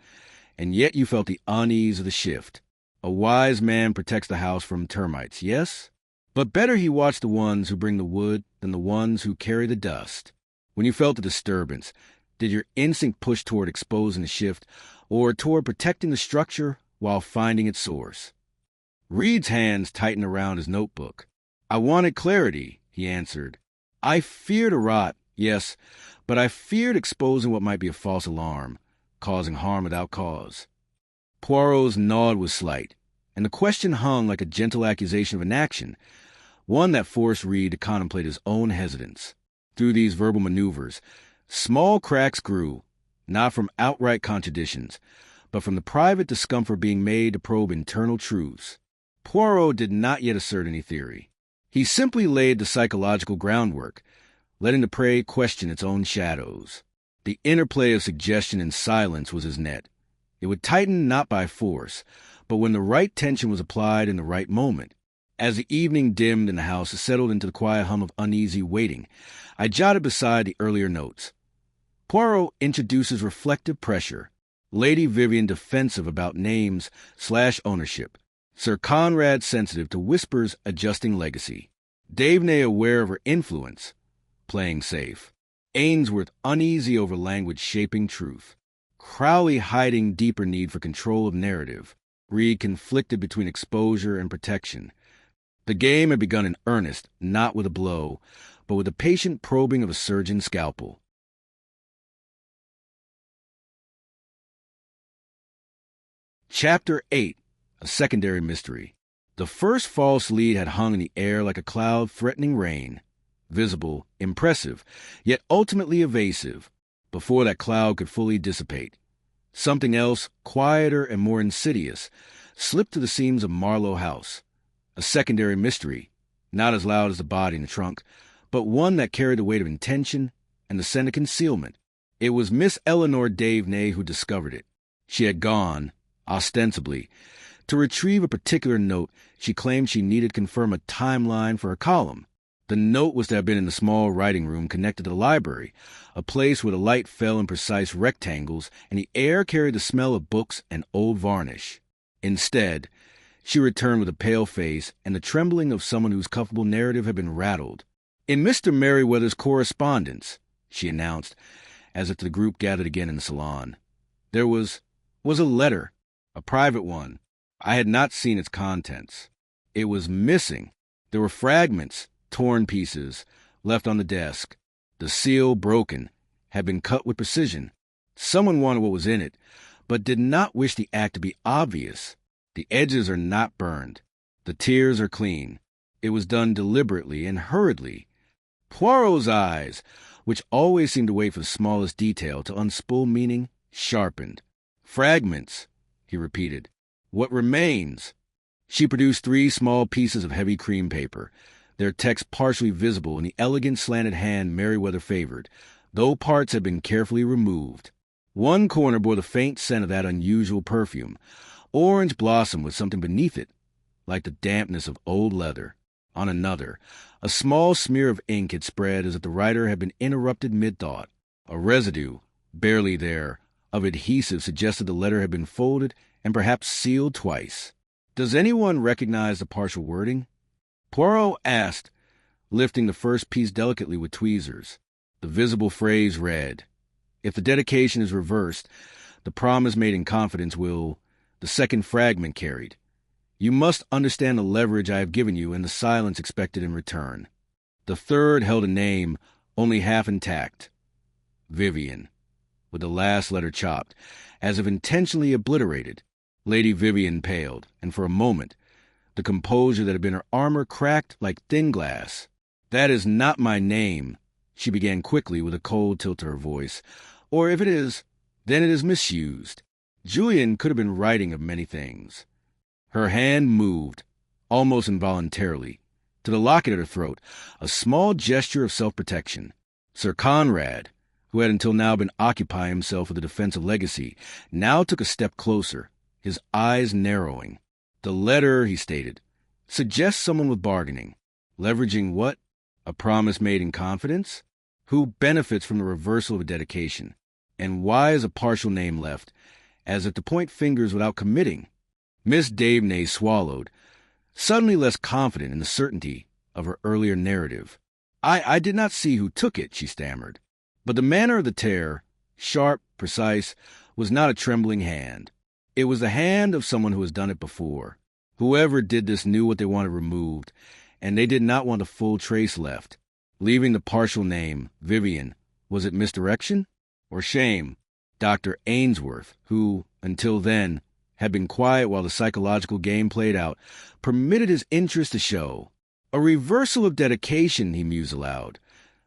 "and yet you felt the unease of the shift. A wise man protects the house from termites, yes? But better he watch the ones who bring the wood than the ones who carry the dust. When you felt the disturbance, did your instinct push toward exposing the shift or toward protecting the structure while finding its source?" Reed's hands tightened around his notebook. "I wanted clarity," he answered. "I feared a rot, yes, but I feared exposing what might be a false alarm, causing harm without cause." Poirot's nod was slight, and the question hung like a gentle accusation of inaction, one that forced Reed to contemplate his own hesitance. Through these verbal maneuvers, small cracks grew, not from outright contradictions, but from the private discomfort being made to probe internal truths. Poirot did not yet assert any theory. He simply laid the psychological groundwork, letting the prey question its own shadows. The interplay of suggestion and silence was his net. It would tighten not by force, but when the right tension was applied in the right moment. As the evening dimmed and the house settled into the quiet hum of uneasy waiting, I jotted beside the earlier notes. Poirot introduces reflective pressure, Lady Vivian defensive about names/ownership, Sir Conrad sensitive to whispers adjusting legacy, Davenay aware of her influence, playing safe, Ainsworth uneasy over language shaping truth, Crowley hiding deeper need for control of narrative, Reed conflicted between exposure and protection. The game had begun in earnest, not with a blow, but with the patient probing of a surgeon's scalpel. Chapter 8. A Secondary Mystery. The first false lead had hung in the air like a cloud threatening rain, visible, impressive, yet ultimately evasive, before that cloud could fully dissipate. Something else, quieter and more insidious, slipped through the seams of Marlowe House. A secondary mystery, not as loud as the body in the trunk, but one that carried the weight of intention and the scent of concealment. It was Miss Eleanor Davenay who discovered it. She had gone, ostensibly, to retrieve a particular note she claimed she needed to confirm a timeline for her column. The note was to have been in the small writing room connected to the library, a place where the light fell in precise rectangles and the air carried the smell of books and old varnish. Instead, she returned with a pale face and the trembling of someone whose comfortable narrative had been rattled. "In Mr. Merriweather's correspondence," she announced, as if the group gathered again in the salon, "there was a letter, a private one. I had not seen its contents. It was missing. There were fragments, torn pieces, left on the desk. The seal, broken, had been cut with precision. Someone wanted what was in it, but did not wish the act to be obvious. The edges are not burned. The tears are clean. It was done deliberately and hurriedly." Poirot's eyes, which always seemed to wait for the smallest detail to unspool meaning, sharpened. "Fragments," he repeated. "What remains?" She produced 3 small pieces of heavy cream paper, their text partially visible in the elegant slanted hand Merriweather favored, though parts had been carefully removed. One corner bore the faint scent of that unusual perfume, orange blossom with something beneath it, like the dampness of old leather. On another, a small smear of ink had spread as if the writer had been interrupted mid-thought. A residue, barely there, of adhesive suggested the letter had been folded and perhaps sealed twice. Does anyone recognize the partial wording? Poirot asked, lifting the first piece delicately with tweezers. The visible phrase read, "If the dedication is reversed, the promise made in confidence will..." The second fragment carried, "You must understand the leverage I have given you and the silence expected in return." The third held a name only half intact. Vivian, with the last letter chopped, as if intentionally obliterated. Lady Vivian paled, and for a moment, the composure that had been her armor cracked like thin glass. "That is not my name," she began quickly with a cold tilt to her voice. "Or if it is, then it is misused. Julian could have been writing of many things." Her hand moved, almost involuntarily, to the locket at her throat, a small gesture of self-protection. Sir Conrad, who had until now been occupying himself with the defense of legacy, now took a step closer, his eyes narrowing. "The letter," he stated, "suggests someone with bargaining. Leveraging what? A promise made in confidence? Who benefits from the reversal of a dedication? And why is a partial name left, as if to point fingers without committing?" Miss Davenay swallowed, suddenly less confident in the certainty of her earlier narrative. I did not see who took it," she stammered. But the manner of the tear, sharp, precise, was not a trembling hand. It was the hand of someone who has done it before. Whoever did this knew what they wanted removed, and they did not want a full trace left. Leaving the partial name, Vivian, was it misdirection or shame? Dr. Ainsworth, who, until then, had been quiet while the psychological game played out, permitted his interest to show. A reversal of dedication, he mused aloud,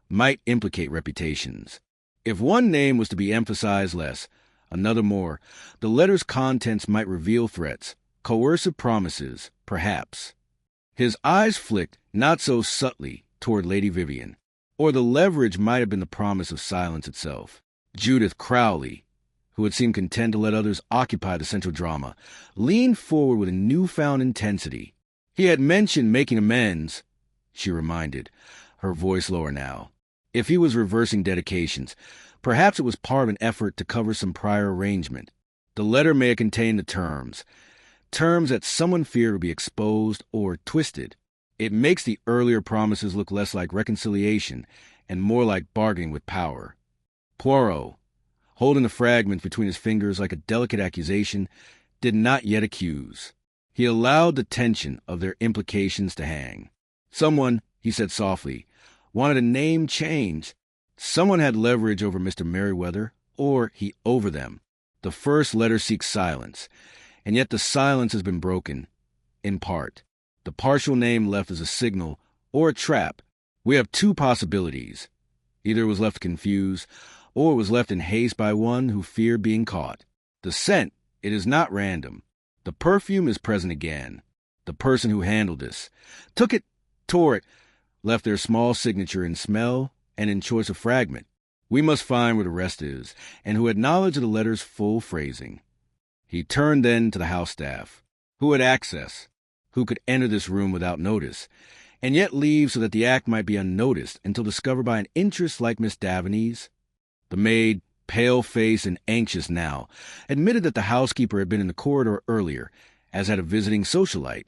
might implicate reputations. If one name was to be emphasized less, another more, the letter's contents might reveal threats, coercive promises, perhaps. His eyes flicked, not so subtly, toward Lady Vivian. Or the leverage might have been the promise of silence itself. Judith Crowley, who had seemed content to let others occupy the central drama, leaned forward with a newfound intensity. "He had mentioned making amends," she reminded, her voice lower now. "If he was reversing dedications, perhaps it was part of an effort to cover some prior arrangement. The letter may have contained the terms that someone feared would be exposed or twisted. It makes the earlier promises look less like reconciliation and more like bargaining with power." Poirot, holding the fragments between his fingers like a delicate accusation, did not yet accuse. He allowed the tension of their implications to hang. "Someone," he said softly, "wanted a name change. Someone had leverage over Mr. Merriweather, or he over them. The first letter seeks silence, and yet the silence has been broken, in part. The partial name left as a signal or a trap. We have two possibilities. Either it was left confused, or it was left in haste by one who feared being caught. The scent, it is not random. The perfume is present again. The person who handled this, took it, tore it, left their small signature in smell and in choice of fragment. We must find where the rest is, and who had knowledge of the letter's full phrasing." He turned then to the house staff. Who had access? Who could enter this room without notice, and yet leave so that the act might be unnoticed until discovered by an interest like Miss Daveney's? The maid, pale-faced and anxious now, admitted that the housekeeper had been in the corridor earlier, as had a visiting socialite,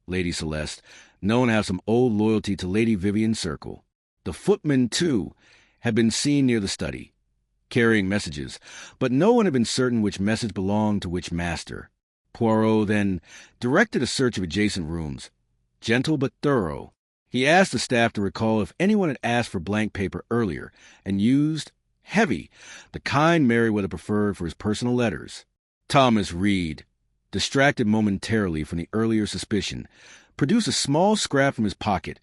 Lady Celeste, known to have some old loyalty to Lady Vivian's circle. The footman, too, had been seen near the study, carrying messages, but no one had been certain which message belonged to which master. Poirot then directed a search of adjacent rooms, gentle but thorough. He asked the staff to recall if anyone had asked for blank paper earlier, and used, heavy, the kind Merriweather preferred for his personal letters. Thomas Reed, distracted momentarily from the earlier suspicion, produced a small scrap from his pocket,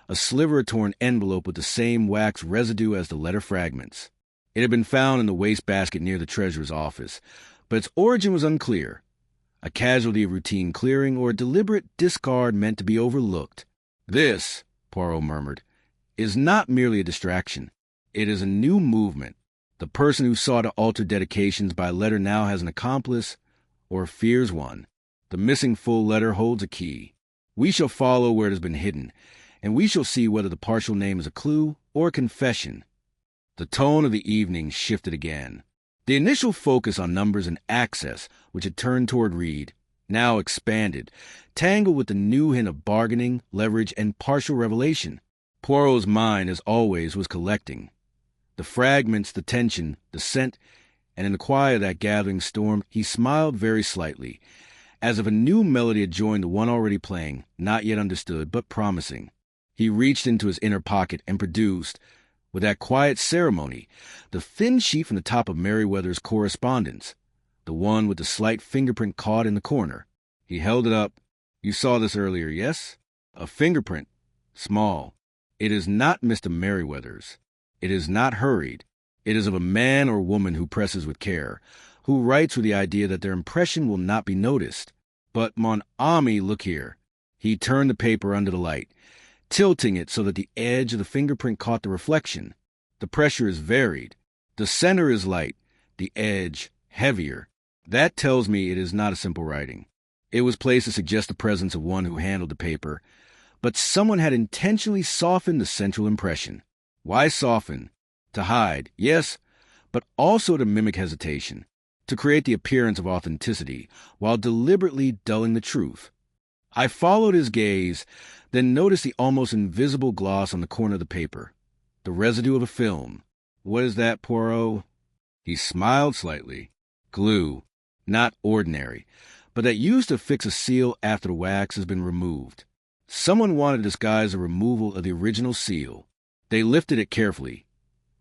a sliver of torn envelope with the same wax residue as the letter fragments. It had been found in the wastebasket near the treasurer's office, but its origin was unclear. A casualty of routine clearing or a deliberate discard meant to be overlooked. "This," Poirot murmured, "is not merely a distraction. It is a new movement. The person who sought to alter dedications by letter now has an accomplice, or fears one. The missing full letter holds a key. We shall follow where it has been hidden, and we shall see whether the partial name is a clue or a confession." The tone of the evening shifted again. The initial focus on numbers and access, which had turned toward Reed, now expanded, tangled with the new hint of bargaining, leverage, and partial revelation. Poirot's mind, as always, was collecting. The fragments, the tension, the scent, and in the quiet of that gathering storm, he smiled very slightly, as if a new melody had joined the one already playing, not yet understood, but promising. He reached into his inner pocket and produced, with that quiet ceremony, the thin sheet from the top of Merryweather's correspondence, the one with the slight fingerprint caught in the corner. He held it up. You saw this earlier, yes? A fingerprint. Small. It is not Mr. Merryweather's. It is not hurried. It is of a man or woman who presses with care, who writes with the idea that their impression will not be noticed. But, mon ami, look here. He turned the paper under the light, tilting it so that the edge of the fingerprint caught the reflection. The pressure is varied. The center is light, the edge heavier. That tells me it is not a simple writing. It was placed to suggest the presence of one who handled the paper, but someone had intentionally softened the central impression. Why soften? To hide, yes, but also to mimic hesitation, to create the appearance of authenticity, while deliberately dulling the truth. I followed his gaze, then noticed the almost invisible gloss on the corner of the paper, the residue of a film. What is that, Poirot? He smiled slightly. Glue. Not ordinary, but that used to fix a seal after the wax has been removed. Someone wanted to disguise the removal of the original seal. They lifted it carefully,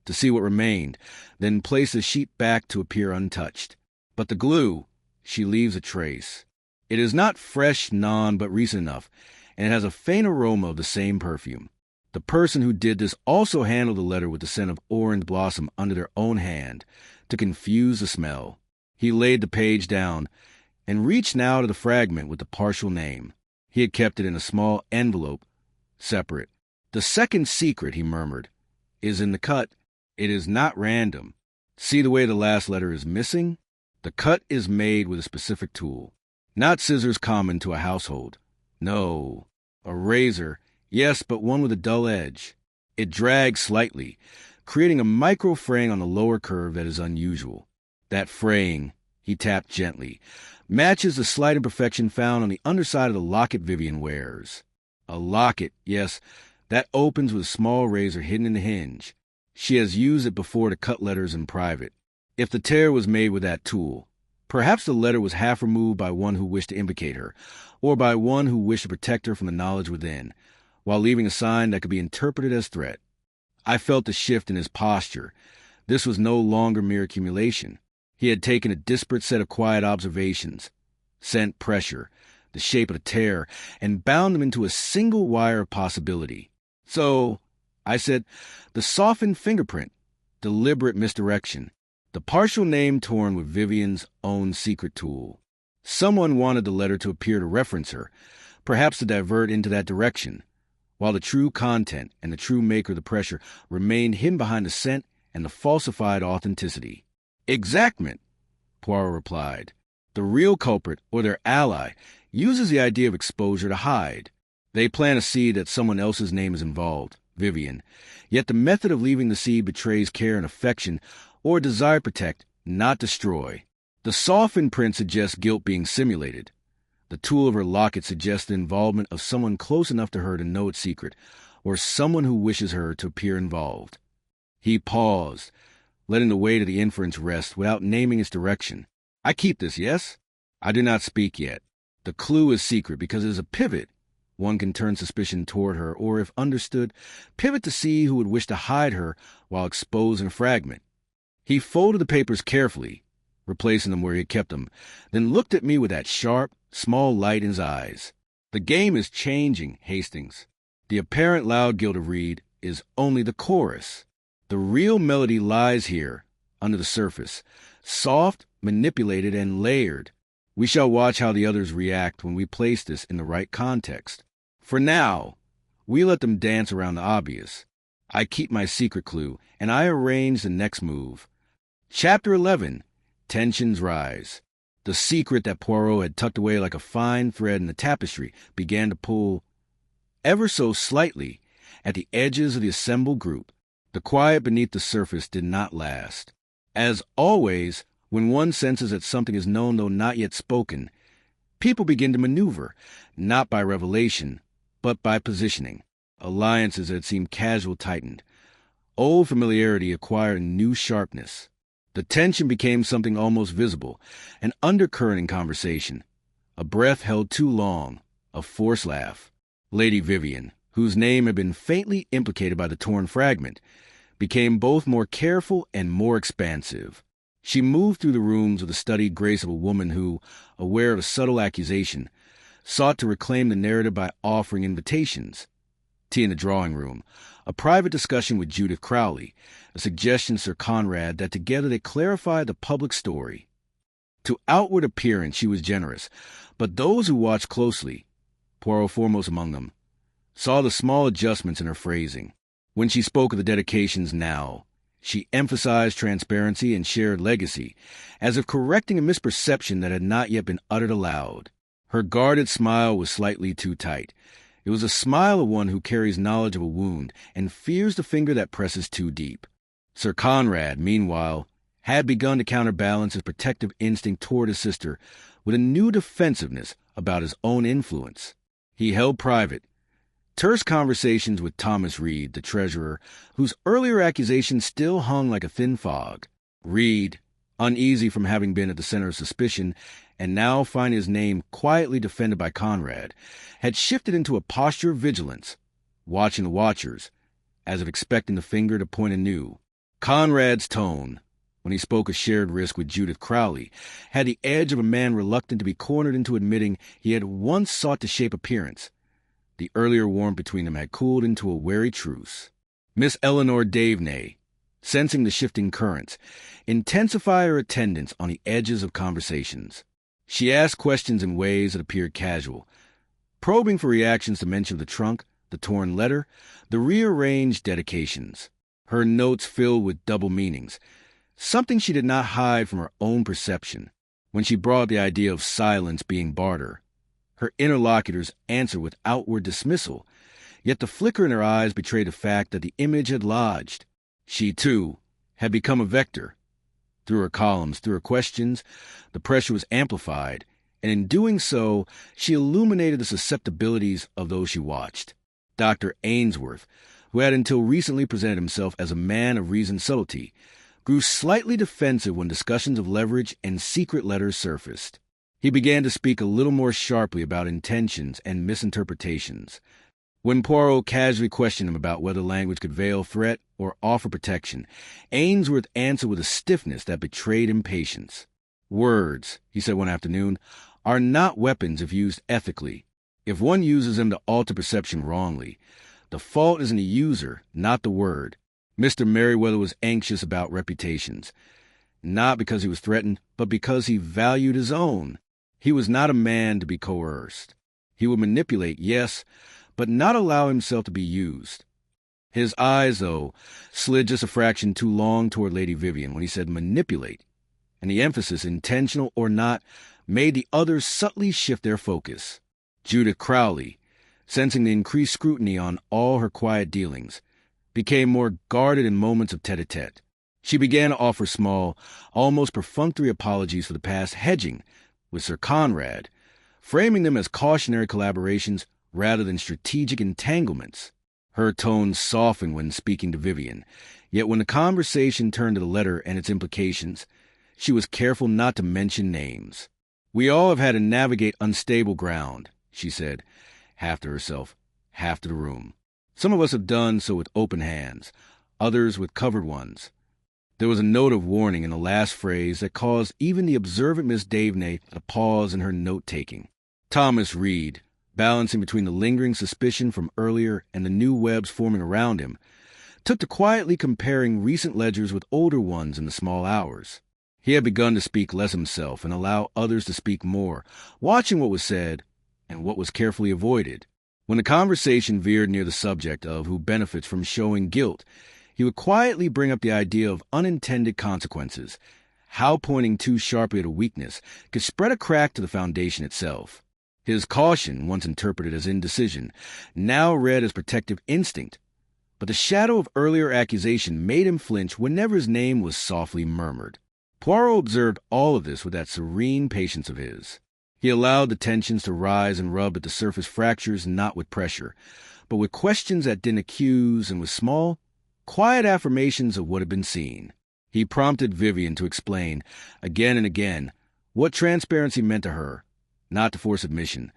to see what remained, then placed the sheet back to appear untouched. But the glue, she leaves a trace. It is not fresh, but recent enough, and it has a faint aroma of the same perfume. The person who did this also handled the letter with the scent of orange blossom under their own hand, to confuse the smell. He laid the page down, and reached now to the fragment with the partial name. He had kept it in a small envelope, separate. The second secret, he murmured, is in the cut. It is not random. See the way the last letter is missing? The cut is made with a specific tool. Not scissors common to a household. No. A razor, yes, but one with a dull edge. It drags slightly, creating a micro fraying on the lower curve that is unusual. That fraying, he tapped gently, matches the slight imperfection found on the underside of the locket Vivian wears. A locket, yes, that opens with a small razor hidden in the hinge. She has used it before to cut letters in private. If the tear was made with that tool, perhaps the letter was half removed by one who wished to implicate her, or by one who wished to protect her from the knowledge within, while leaving a sign that could be interpreted as threat. I felt the shift in his posture. This was no longer mere accumulation. He had taken a disparate set of quiet observations, scent, pressure, the shape of the tear, and bound them into a single wire of possibility. So, I said, the softened fingerprint, deliberate misdirection, the partial name torn with Vivian's own secret tool. Someone wanted the letter to appear to reference her, perhaps to divert into that direction, while the true content and the true maker of the pressure remained hidden behind the scent and the falsified authenticity. Exactment, Poirot replied. The real culprit, or their ally, uses the idea of exposure to hide. They plant a seed that someone else's name is involved, Vivian, yet the method of leaving the seed betrays care and affection, or a desire to protect, not destroy. The softened print suggests guilt being simulated. The tool of her locket suggests the involvement of someone close enough to her to know its secret, or someone who wishes her to appear involved. He paused, letting the weight of the inference rest without naming its direction. I keep this, yes? I do not speak yet. The clue is secret because it is a pivot. One can turn suspicion toward her, or if understood, pivot to see who would wish to hide her while exposing a fragment. He folded the papers carefully, replacing them where he had kept them, then looked at me with that sharp, small light in his eyes. The game is changing, Hastings. The apparent loud guilt of Reed is only the chorus. The real melody lies here, under the surface, soft, manipulated, and layered. We shall watch how the others react when we place this in the right context. For now, we let them dance around the obvious. I keep my secret clue, and I arrange the next move. Chapter 11. Tensions rise. The secret that Poirot had tucked away like a fine thread in the tapestry began to pull, ever so slightly, at the edges of the assembled group. The quiet beneath the surface did not last. As always, when one senses that something is known though not yet spoken, People begin to maneuver, not by revelation, but by positioning. Alliances that seemed casual tightened. Old familiarity acquired new sharpness. The tension became something almost visible, an undercurrent in conversation. A breath held too long, a forced laugh. Lady Vivian, whose name had been faintly implicated by the torn fragment, became both more careful and more expansive. She moved through the rooms with the studied grace of a woman who, aware of a subtle accusation, sought to reclaim the narrative by offering invitations. Tea in the drawing room, a private discussion with Judith Crowley, a suggestion to Sir Conrad that together they clarified the public story. To outward appearance she was generous, but those who watched closely, Poirot foremost among them, saw the small adjustments in her phrasing. When she spoke of the dedications now, she emphasized transparency and shared legacy, as if correcting a misperception that had not yet been uttered aloud. Her guarded smile was slightly too tight. It was a smile of one who carries knowledge of a wound and fears the finger that presses too deep. Sir Conrad, meanwhile, had begun to counterbalance his protective instinct toward his sister with a new defensiveness about his own influence. He held private, terse conversations with Thomas Reed, the treasurer, whose earlier accusations still hung like a thin fog. Reed, uneasy from having been at the center of suspicion and now finding his name quietly defended by Conrad, had shifted into a posture of vigilance, watching the watchers, as if expecting the finger to point anew. Conrad's tone, when he spoke of shared risk with Judith Crowley, had the edge of a man reluctant to be cornered into admitting he had once sought to shape appearance. The earlier warmth between them had cooled into a wary truce. Miss Eleanor Davenay, sensing the shifting currents, intensified her attendance on the edges of conversations. She asked questions in ways that appeared casual, probing for reactions to mention of the trunk, the torn letter, the rearranged dedications. Her notes filled with double meanings, something she did not hide from her own perception. When she brought up the idea of silence being barter, her interlocutors answered with outward dismissal, yet the flicker in her eyes betrayed the fact that the image had lodged. She, too, had become a vector. Through her columns, through her questions, the pressure was amplified, and in doing so, she illuminated the susceptibilities of those she watched. Dr. Ainsworth, who had until recently presented himself as a man of reasoned subtlety, grew slightly defensive when discussions of leverage and secret letters surfaced. He began to speak a little more sharply about intentions and misinterpretations. When Poirot casually questioned him about whether language could veil threat or offer protection, Ainsworth answered with a stiffness that betrayed impatience. Words, he said one afternoon, are not weapons if used ethically. If one uses them to alter perception wrongly, the fault is in the user, not the word. Mr. Merriweather was anxious about reputations, not because he was threatened, but because he valued his own. He was not a man to be coerced. He would manipulate, yes, but not allow himself to be used. His eyes, though, slid just a fraction too long toward Lady Vivian when he said manipulate, and the emphasis, intentional or not, made the others subtly shift their focus. Judith Crowley, sensing the increased scrutiny on all her quiet dealings, became more guarded in moments of tete-a-tete. She began to offer small, almost perfunctory apologies for the past hedging with Sir Conrad, framing them as cautionary collaborations rather than strategic entanglements. Her tone softened when speaking to Vivian, yet when the conversation turned to the letter and its implications, she was careful not to mention names. "We all have had to navigate unstable ground," she said, half to herself, half to the room. "Some of us have done so with open hands, others with covered ones." There was a note of warning in the last phrase that caused even the observant Miss Davenay to pause in her note-taking. Thomas Reed, balancing between the lingering suspicion from earlier and the new webs forming around him, took to quietly comparing recent ledgers with older ones in the small hours. He had begun to speak less himself and allow others to speak more, watching what was said and what was carefully avoided. When the conversation veered near the subject of who benefits from showing guilt, he would quietly bring up the idea of unintended consequences, how pointing too sharply at a weakness could spread a crack to the foundation itself. His caution, once interpreted as indecision, now read as protective instinct, but the shadow of earlier accusation made him flinch whenever his name was softly murmured. Poirot observed all of this with that serene patience of his. He allowed the tensions to rise and rub at the surface fractures, not with pressure, but with questions that didn't accuse and with small, quiet affirmations of what had been seen. He prompted Vivian to explain, again and again, what transparency meant to her, not to force admission,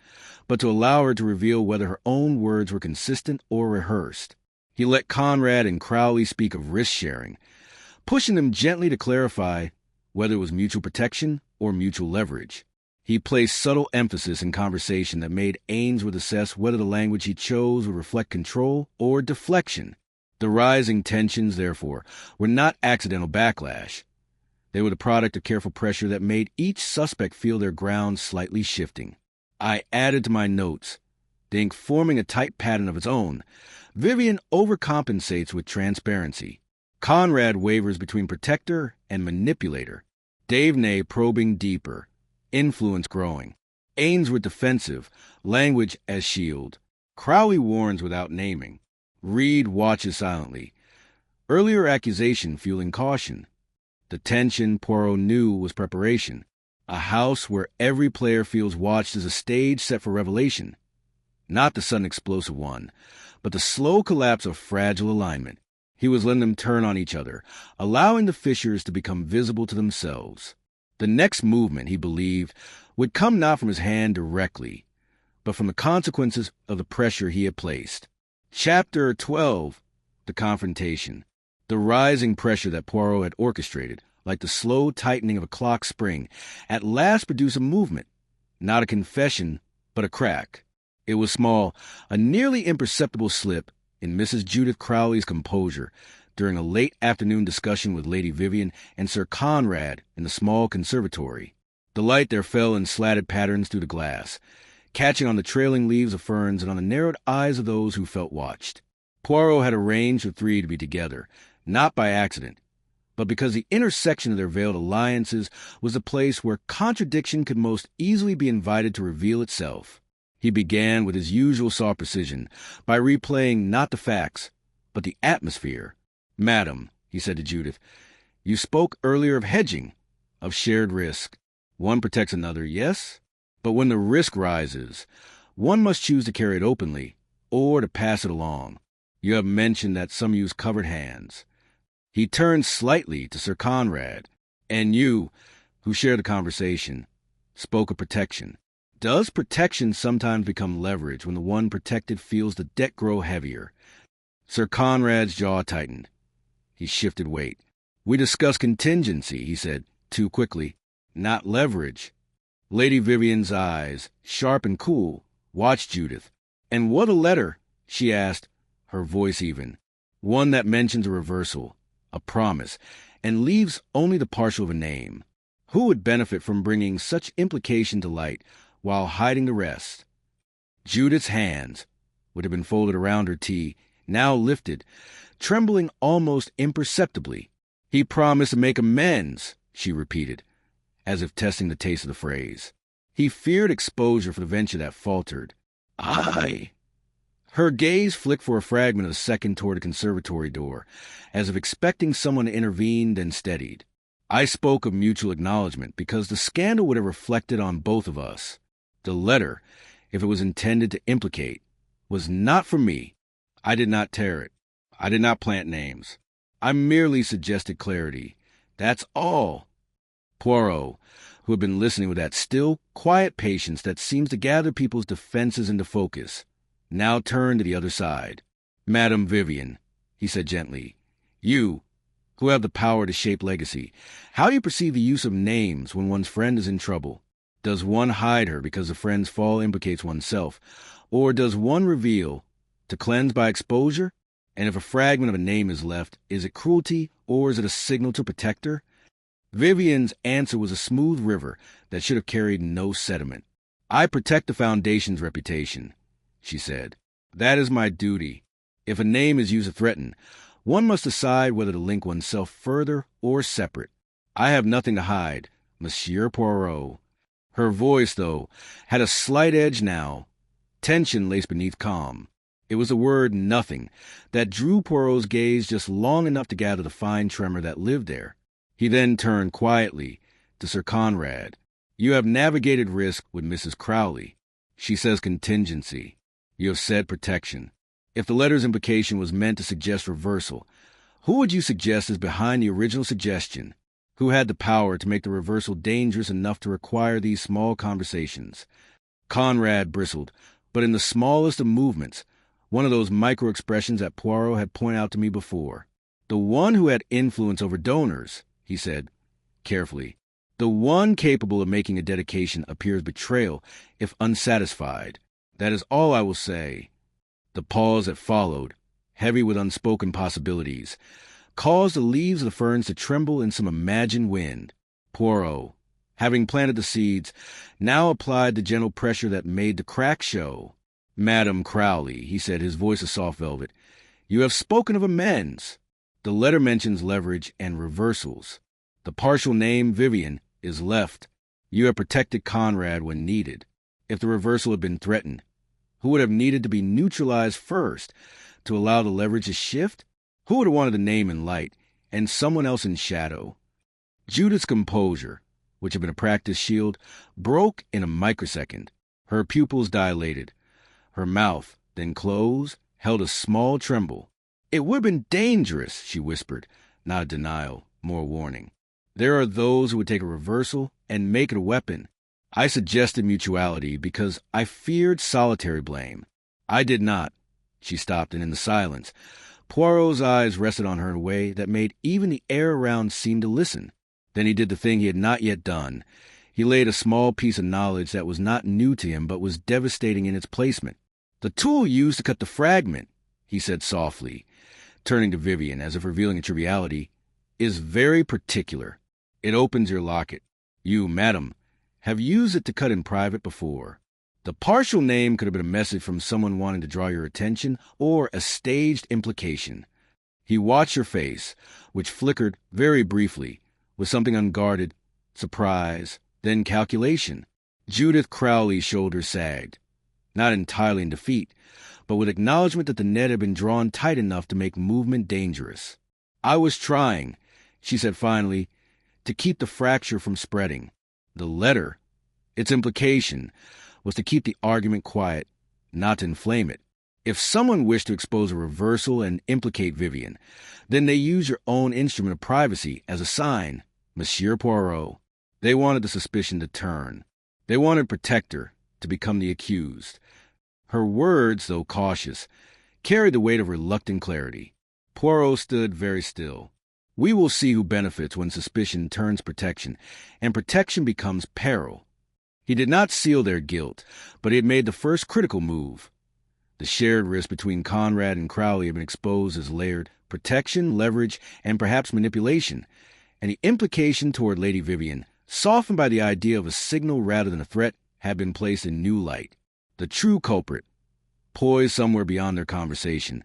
but to allow her to reveal whether her own words were consistent or rehearsed. He let Conrad and Crowley speak of risk-sharing, pushing them gently to clarify whether it was mutual protection or mutual leverage. He placed subtle emphasis in conversation that made Ainsworth assess whether the language he chose would reflect control or deflection. The rising tensions, therefore, were not accidental backlash. They were the product of careful pressure that made each suspect feel their ground slightly shifting. I added to my notes, the ink forming a tight pattern of its own. Vivian overcompensates with transparency. Conrad wavers between protector and manipulator. Davenay probing deeper. Influence growing. Ainsworth defensive. Language as shield. Crowley warns without naming. Reed watches silently. Earlier accusation fueling caution. The tension Poirot knew was preparation. A house where every player feels watched is a stage set for revelation. Not the sudden explosive one, but the slow collapse of fragile alignment. He was letting them turn on each other, allowing the fissures to become visible to themselves. The next movement, he believed, would come not from his hand directly, but from the consequences of the pressure he had placed. Chapter 12. The Confrontation. The rising pressure that Poirot had orchestrated, like the slow tightening of a clock spring, at last produced a movement, not a confession, but a crack. It was small, a nearly imperceptible slip in Mrs. Judith Crowley's composure during a late afternoon discussion with Lady Vivian and Sir Conrad in the small conservatory. The light there fell in slatted patterns through the glass, catching on the trailing leaves of ferns and on the narrowed eyes of those who felt watched. Poirot had arranged the three to be together, not by accident, but because the intersection of their veiled alliances was the place where contradiction could most easily be invited to reveal itself. He began with his usual soft precision, by replaying not the facts, but the atmosphere. "Madam," he said to Judith, "you spoke earlier of hedging, of shared risk. One protects another, yes? But when the risk rises, one must choose to carry it openly, or to pass it along. You have mentioned that some use covered hands." He turned slightly to Sir Conrad, and you, who shared the conversation, spoke of protection. Does protection sometimes become leverage when the one protected feels the debt grow heavier? Sir Conrad's jaw tightened. He shifted weight. "We discussed contingency," he said, too quickly, "not leverage." Lady Vivian's eyes, sharp and cool, watched Judith. "And what a letter?" she asked, her voice even. "One that mentions a reversal, a promise, and leaves only the partial of a name. Who would benefit from bringing such implication to light while hiding the rest?" Judith's hands, which had been folded around her tea, now lifted, trembling almost imperceptibly. "He promised to make amends," she repeated, as if testing the taste of the phrase. He feared exposure for the venture that faltered. "Aye." Her gaze flicked for a fragment of a second toward the conservatory door, as if expecting someone to intervene, then steadied. "I spoke of mutual acknowledgement because the scandal would have reflected on both of us. The letter, if it was intended to implicate, was not for me. I did not tear it. I did not plant names. I merely suggested clarity. That's all." Poirot, who had been listening with that still, quiet patience that seems to gather people's defenses into focus, now turned to the other side. "Madame Vivian," he said gently, "you, who have the power to shape legacy, how do you perceive the use of names when one's friend is in trouble? Does one hide her because the friend's fall implicates oneself, or does one reveal, to cleanse by exposure? And if a fragment of a name is left, is it cruelty, or is it a signal to protect her?" Vivian's answer was a smooth river that should have carried no sediment. "I protect the Foundation's reputation," she said. "That is my duty. If a name is used to threaten, one must decide whether to link oneself further or separate. I have nothing to hide, Monsieur Poirot." Her voice, though, had a slight edge now. Tension laced beneath calm. It was the word "nothing" that drew Poirot's gaze just long enough to gather the fine tremor that lived there. He then turned quietly to Sir Conrad. You have navigated risk with Mrs. Crowley. She says contingency. You have said protection. If the letter's implication was meant to suggest reversal, who would you suggest is behind the original suggestion? Who had the power to make the reversal dangerous enough to require these small conversations? Conrad bristled, but in the smallest of movements, one of those micro-expressions that Poirot had pointed out to me before. The one who had influence over donors, he said, carefully. The one capable of making a dedication appears betrayal if unsatisfied. That is all I will say. The pause that followed, heavy with unspoken possibilities, caused the leaves of the ferns to tremble in some imagined wind. Poirot, having planted the seeds, now applied the gentle pressure that made the crack show. Madame Crowley, he said, his voice a soft velvet, you have spoken of amends. The letter mentions leverage and reversals. The partial name, Vivian, is left. You have protected Conrad when needed. If the reversal had been threatened, who would have needed to be neutralized first to allow the leverage to shift? Who would have wanted the name in light and someone else in shadow? Judith's composure, which had been a practiced shield, broke in a microsecond. Her pupils dilated. Her mouth, then closed, held a small tremble. It would have been dangerous, she whispered, not denial, more warning. There are those who would take a reversal and make it a weapon. I suggested mutuality because I feared solitary blame. I did not. She stopped, and in the silence, Poirot's eyes rested on her in a way that made even the air around seem to listen. Then he did the thing he had not yet done. He laid a small piece of knowledge that was not new to him but was devastating in its placement. The tool used to cut the fragment, he said softly, turning to Vivian as if revealing a triviality, is very particular. It opens your locket. You, madam, have used it to cut in private before. The partial name could have been a message from someone wanting to draw your attention or a staged implication. He watched her face, which flickered very briefly, with something unguarded, surprise, then calculation. Judith Crowley's shoulders sagged, not entirely in defeat, but with acknowledgement that the net had been drawn tight enough to make movement dangerous. I was trying, she said finally, to keep the fracture from spreading. The letter, its implication, was to keep the argument quiet, not to inflame it. If someone wished to expose a reversal and implicate Vivian, then they used your own instrument of privacy as a sign, Monsieur Poirot. They wanted the suspicion to turn. They wanted protector to become the accused. Her words, though cautious, carried the weight of reluctant clarity. Poirot stood very still. We will see who benefits when suspicion turns protection, and protection becomes peril. He did not seal their guilt, but he had made the first critical move. The shared risk between Conrad and Crowley had been exposed as layered protection, leverage, and perhaps manipulation, and the implication toward Lady Vivian, softened by the idea of a signal rather than a threat, had been placed in new light. The true culprit, poised somewhere beyond their conversation,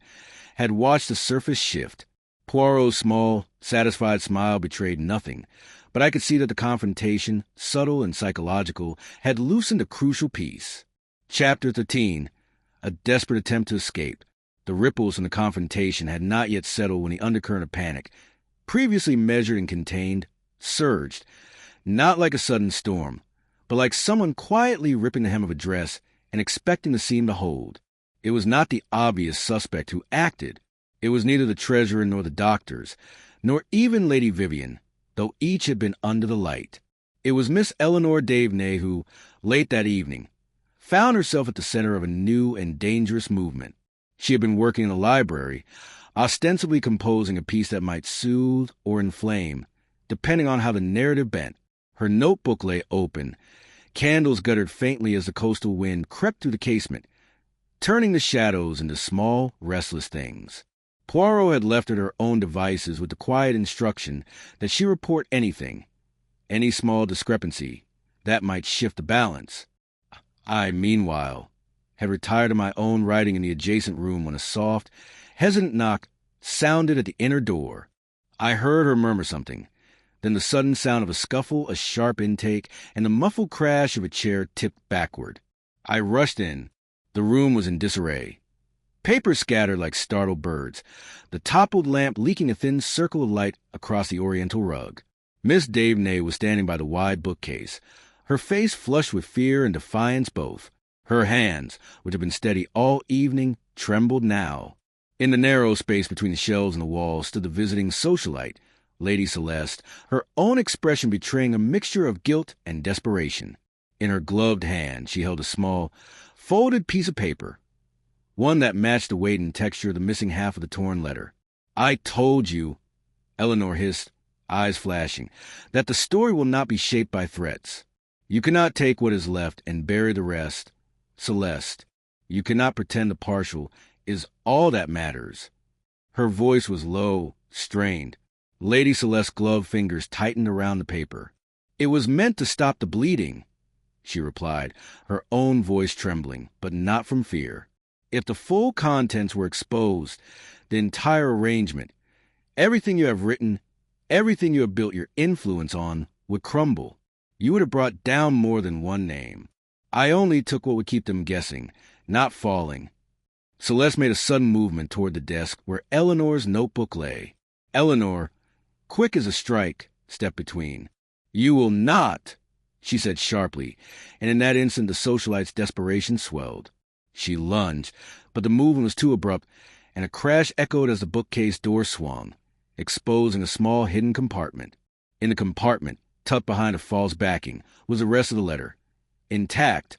had watched the surface shift. Poirot's small, satisfied smile betrayed nothing, but I could see that the confrontation, subtle and psychological, had loosened a crucial piece. Chapter 13. A desperate attempt to escape. The ripples in the confrontation had not yet settled when the undercurrent of panic, previously measured and contained, surged, not like a sudden storm, but like someone quietly ripping the hem of a dress and expecting the seam to hold. It was not the obvious suspect who acted. It was neither the treasurer nor the doctors, nor even Lady Vivian, though each had been under the light. It was Miss Eleanor Davenay who, late that evening, found herself at the center of a new and dangerous movement. She had been working in the library, ostensibly composing a piece that might soothe or inflame, depending on how the narrative bent. Her notebook lay open. Candles guttered faintly as the coastal wind crept through the casement, turning the shadows into small, restless things. Poirot had left at her own devices with the quiet instruction that she report anything, any small discrepancy, that might shift the balance. I, meanwhile, had retired to my own writing in the adjacent room when a soft, hesitant knock sounded at the inner door. I heard her murmur something, then the sudden sound of a scuffle, a sharp intake, and the muffled crash of a chair tipped backward. I rushed in. The room was in disarray. Papers scattered like startled birds, the toppled lamp leaking a thin circle of light across the oriental rug. Miss Davenay was standing by the wide bookcase, Her face flushed with fear and defiance both. Her hands, which had been steady all evening, trembled now. In the narrow space between the shelves and the wall stood the visiting socialite, Lady Celeste, her own expression betraying a mixture of guilt and desperation. In her gloved hand she held a small, folded piece of paper, one that matched the weight and texture of the missing half of the torn letter. "I told you," Eleanor hissed, eyes flashing, "that the story will not be shaped by threats. You cannot take what is left and bury the rest. Celeste, you cannot pretend the partial is all that matters." Her voice was low, strained. Lady Celeste's gloved fingers tightened around the paper. "It was meant to stop the bleeding," she replied, her own voice trembling, but not from fear. "If the full contents were exposed, the entire arrangement, everything you have written, everything you have built your influence on, would crumble. You would have brought down more than one name. I only took what would keep them guessing, not falling." Celeste made a sudden movement toward the desk where Eleanor's notebook lay. Eleanor, quick as a strike, stepped between. "You will not," she said sharply, and in that instant the socialite's desperation swelled. She lunged, but the movement was too abrupt, and a crash echoed as the bookcase door swung, exposing a small hidden compartment. In the compartment, tucked behind a false backing, was the rest of the letter, intact,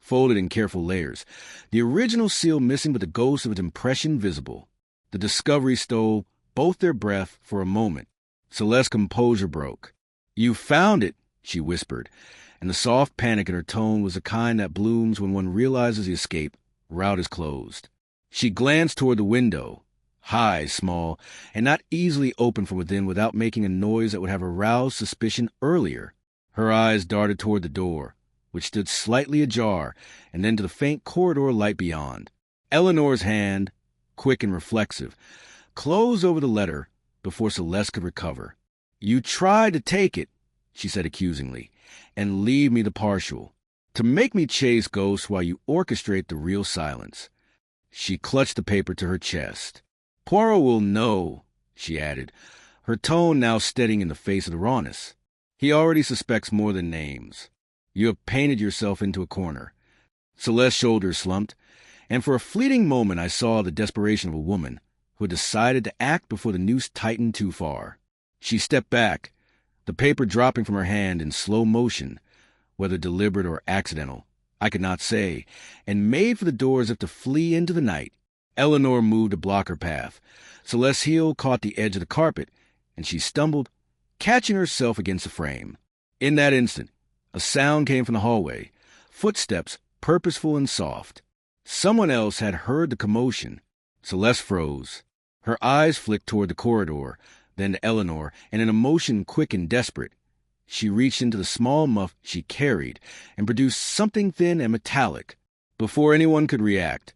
folded in careful layers, the original seal missing but the ghost of its impression visible. The discovery stole both their breath for a moment. Celeste's composure broke. "You found it," she whispered, and the soft panic in her tone was the kind that blooms when one realizes the escape route is closed. She glanced toward the window, high, small, and not easily opened from within without making a noise that would have aroused suspicion earlier. Her eyes darted toward the door, which stood slightly ajar, and then to the faint corridor light beyond. Eleanor's hand, quick and reflexive, closed over the letter before Celeste could recover. "You tried to take it," she said accusingly, "and leave me the partial, to make me chase ghosts while you orchestrate the real silence." She clutched the paper to her chest. "Poirot will know," she added, her tone now steadying in the face of the rawness. "He already suspects more than names. You have painted yourself into a corner." Celeste's shoulders slumped, and for a fleeting moment I saw the desperation of a woman who had decided to act before the noose tightened too far. She stepped back, the paper dropping from her hand in slow motion, whether deliberate or accidental, I could not say, and made for the door as if to flee into the night. Eleanor moved to block her path. Celeste's heel caught the edge of the carpet, and she stumbled, catching herself against the frame. In that instant, a sound came from the hallway, footsteps purposeful and soft. Someone else had heard the commotion. Celeste froze. Her eyes flicked toward the corridor, then to Eleanor, and in a motion quick and desperate, she reached into the small muff she carried and produced something thin and metallic. Before anyone could react,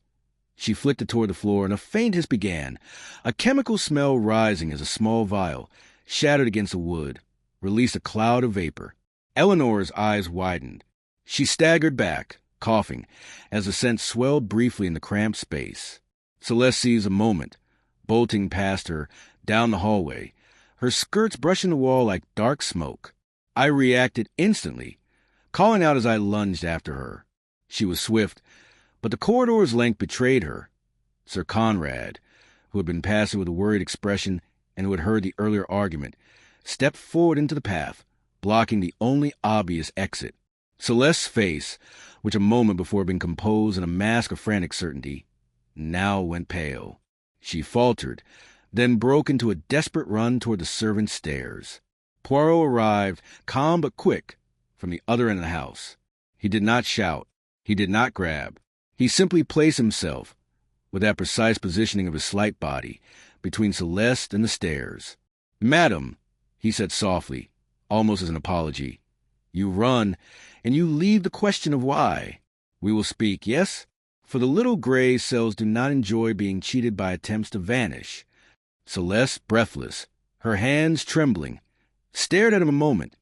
she flicked it toward the floor, and a faint hiss began, a chemical smell rising as a small vial, shattered against the wood, released a cloud of vapor. Eleanor's eyes widened. She staggered back, coughing, as the scent swelled briefly in the cramped space. Celeste seized a moment, bolting past her down the hallway, her skirts brushing the wall like dark smoke. I reacted instantly, calling out as I lunged after her. She was swift, but the corridor's length betrayed her. Sir Conrad, who had been passing with a worried expression and who had heard the earlier argument, stepped forward into the path, blocking the only obvious exit. Celeste's face, which a moment before had been composed in a mask of frantic certainty, now went pale. She faltered, then broke into a desperate run toward the servants' stairs. Poirot arrived, calm but quick, from the other end of the house. He did not shout. He did not grab. He simply placed himself, with that precise positioning of his slight body, between Celeste and the stairs. "Madam," he said softly, almost as an apology, "you run, and you leave the question of why. We will speak, yes? For the little gray cells do not enjoy being cheated by attempts to vanish." Celeste, breathless, her hands trembling, stared at him a moment,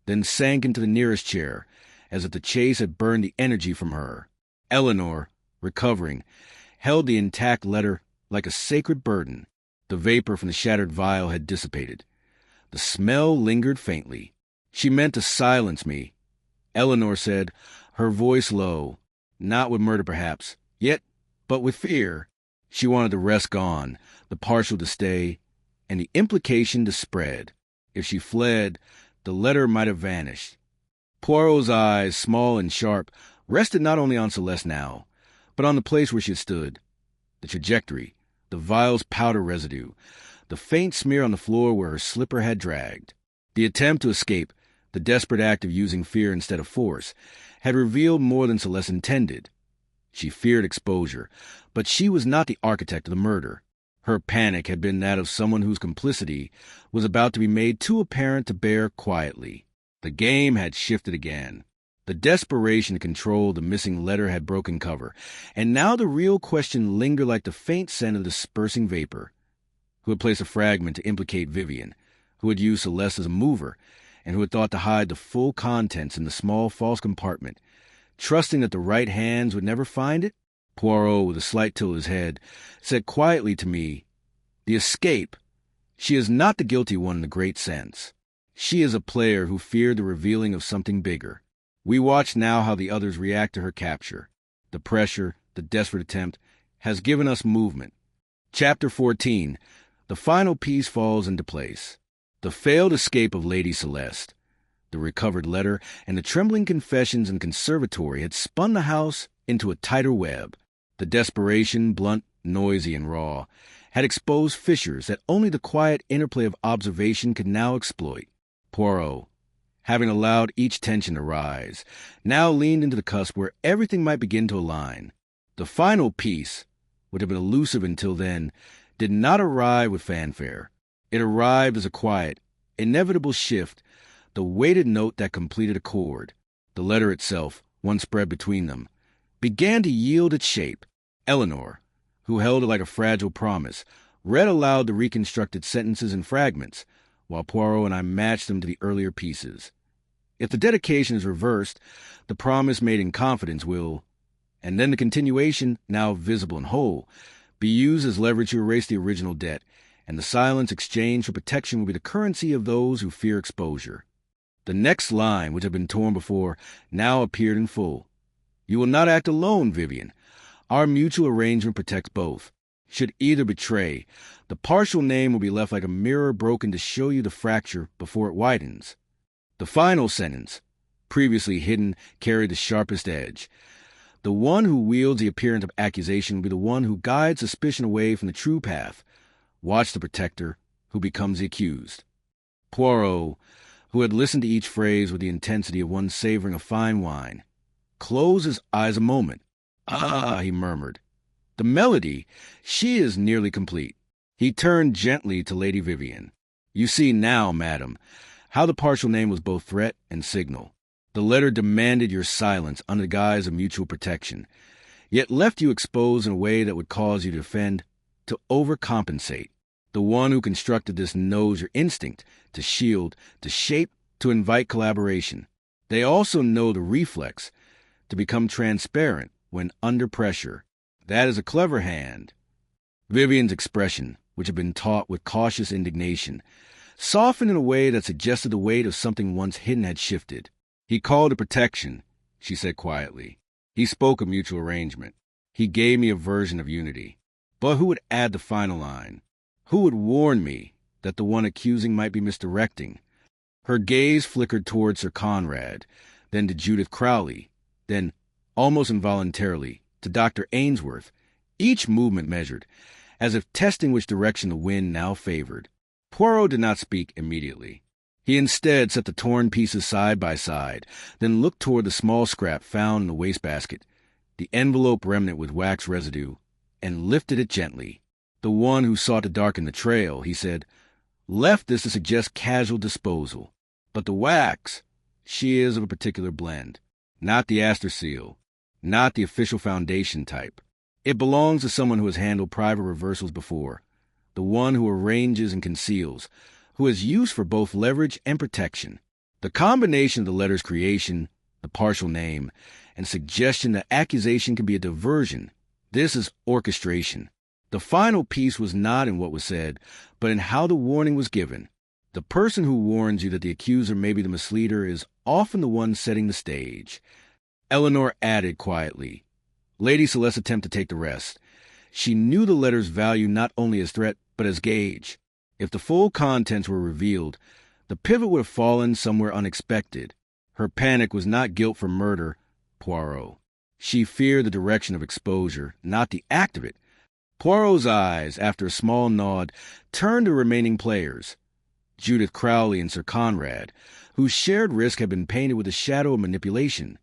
then sank into the nearest chair, as if the chase had burned the energy from her. Eleanor, recovering, held the intact letter like a sacred burden. The vapor from the shattered vial had dissipated. The smell lingered faintly. She meant to silence me, Eleanor said, her voice low. Not with murder, perhaps, yet, but with fear. She wanted the rest gone, the partial to stay, and the implication to spread. If she fled, the letter might have vanished. Poirot's eyes, small and sharp, rested not only on Celeste now, but on the place where she had stood. The trajectory, the vial's powder residue, the faint smear on the floor where her slipper had dragged. The attempt to escape, the desperate act of using fear instead of force, had revealed more than Celeste intended. She feared exposure, but she was not the architect of the murder. Her panic had been that of someone whose complicity was about to be made too apparent to bear quietly. The game had shifted again. The desperation to control the missing letter had broken cover, and now the real question lingered like the faint scent of dispersing vapor. Who had placed a fragment to implicate Vivian? Who had used Celeste as a mover, and who had thought to hide the full contents in the small false compartment, trusting that the right hands would never find it? Poirot, with a slight tilt of his head, said quietly to me, "The escape. She is not the guilty one in the great sense. She is a player who feared the revealing of something bigger. We watch now how the others react to her capture. The pressure, the desperate attempt, has given us movement." Chapter 14. The final piece falls into place. The failed escape of Lady Celeste, the recovered letter, and the trembling confessions in the conservatory had spun the house into a tighter web. The desperation, blunt, noisy, and raw, had exposed fissures that only the quiet interplay of observation could now exploit. Poirot, having allowed each tension to rise, now leaned into the cusp where everything might begin to align. The final piece, which had been elusive until then, did not arrive with fanfare. It arrived as a quiet, inevitable shift, the weighted note that completed a chord. The letter itself, once spread between them, began to yield its shape. Eleanor, who held it like a fragile promise, read aloud the reconstructed sentences and fragments, while Poirot and I matched them to the earlier pieces. If the dedication is reversed, the promise made in confidence will, and then the continuation, now visible and whole, be used as leverage to erase the original debt, and the silence exchanged for protection will be the currency of those who fear exposure. The next line, which had been torn before, now appeared in full. "You will not act alone, Vivian. Our mutual arrangement protects both. Should either betray, the partial name will be left like a mirror broken to show you the fracture before it widens." The final sentence, previously hidden, carried the sharpest edge. The one who wields the appearance of accusation will be the one who guides suspicion away from the true path. Watch the protector, who becomes the accused. Poirot, who had listened to each phrase with the intensity of one savoring a fine wine, closed his eyes a moment. "Ah," he murmured. "The melody, she is nearly complete." He turned gently to Lady Vivian. "You see now, madam, how the partial name was both threat and signal. The letter demanded your silence under the guise of mutual protection, yet left you exposed in a way that would cause you to defend, to overcompensate. The one who constructed this knows your instinct to shield, to shape, to invite collaboration. They also know the reflex to become transparent when under pressure. That is a clever hand." Vivian's expression, which had been taut with cautious indignation, softened in a way that suggested the weight of something once hidden had shifted. "He called it protection," she said quietly. "He spoke of mutual arrangement. He gave me a version of unity. But who would add the final line? Who would warn me that the one accusing might be misdirecting?" Her gaze flickered toward Sir Conrad, then to Judith Crowley, then, almost involuntarily, to Dr. Ainsworth, each movement measured, as if testing which direction the wind now favored. Poirot did not speak immediately. He instead set the torn pieces side by side, then looked toward the small scrap found in the wastebasket, the envelope remnant with wax residue, and lifted it gently. "The one who sought to darken the trail," he said, "left this to suggest casual disposal. But the wax, she is of a particular blend. Not the aster seal, not the official foundation type. It belongs to someone who has handled private reversals before, the one who arranges and conceals, who has use for both leverage and protection. The combination of the letter's creation, the partial name, and suggestion that accusation can be a diversion, this is orchestration. The final piece was not in what was said, but in how the warning was given. The person who warns you that the accuser may be the misleader is often the one setting the stage. Eleanor added quietly. Lady Celeste attempted to take the rest. She knew the letter's value not only as threat, but as gauge. If the full contents were revealed, the pivot would have fallen somewhere unexpected. Her panic was not guilt for murder, Poirot. She feared the direction of exposure, not the act of it. Poirot's eyes, after a small nod, turned to remaining players. Judith Crowley and Sir Conrad, whose shared risk had been painted with a shadow of manipulation.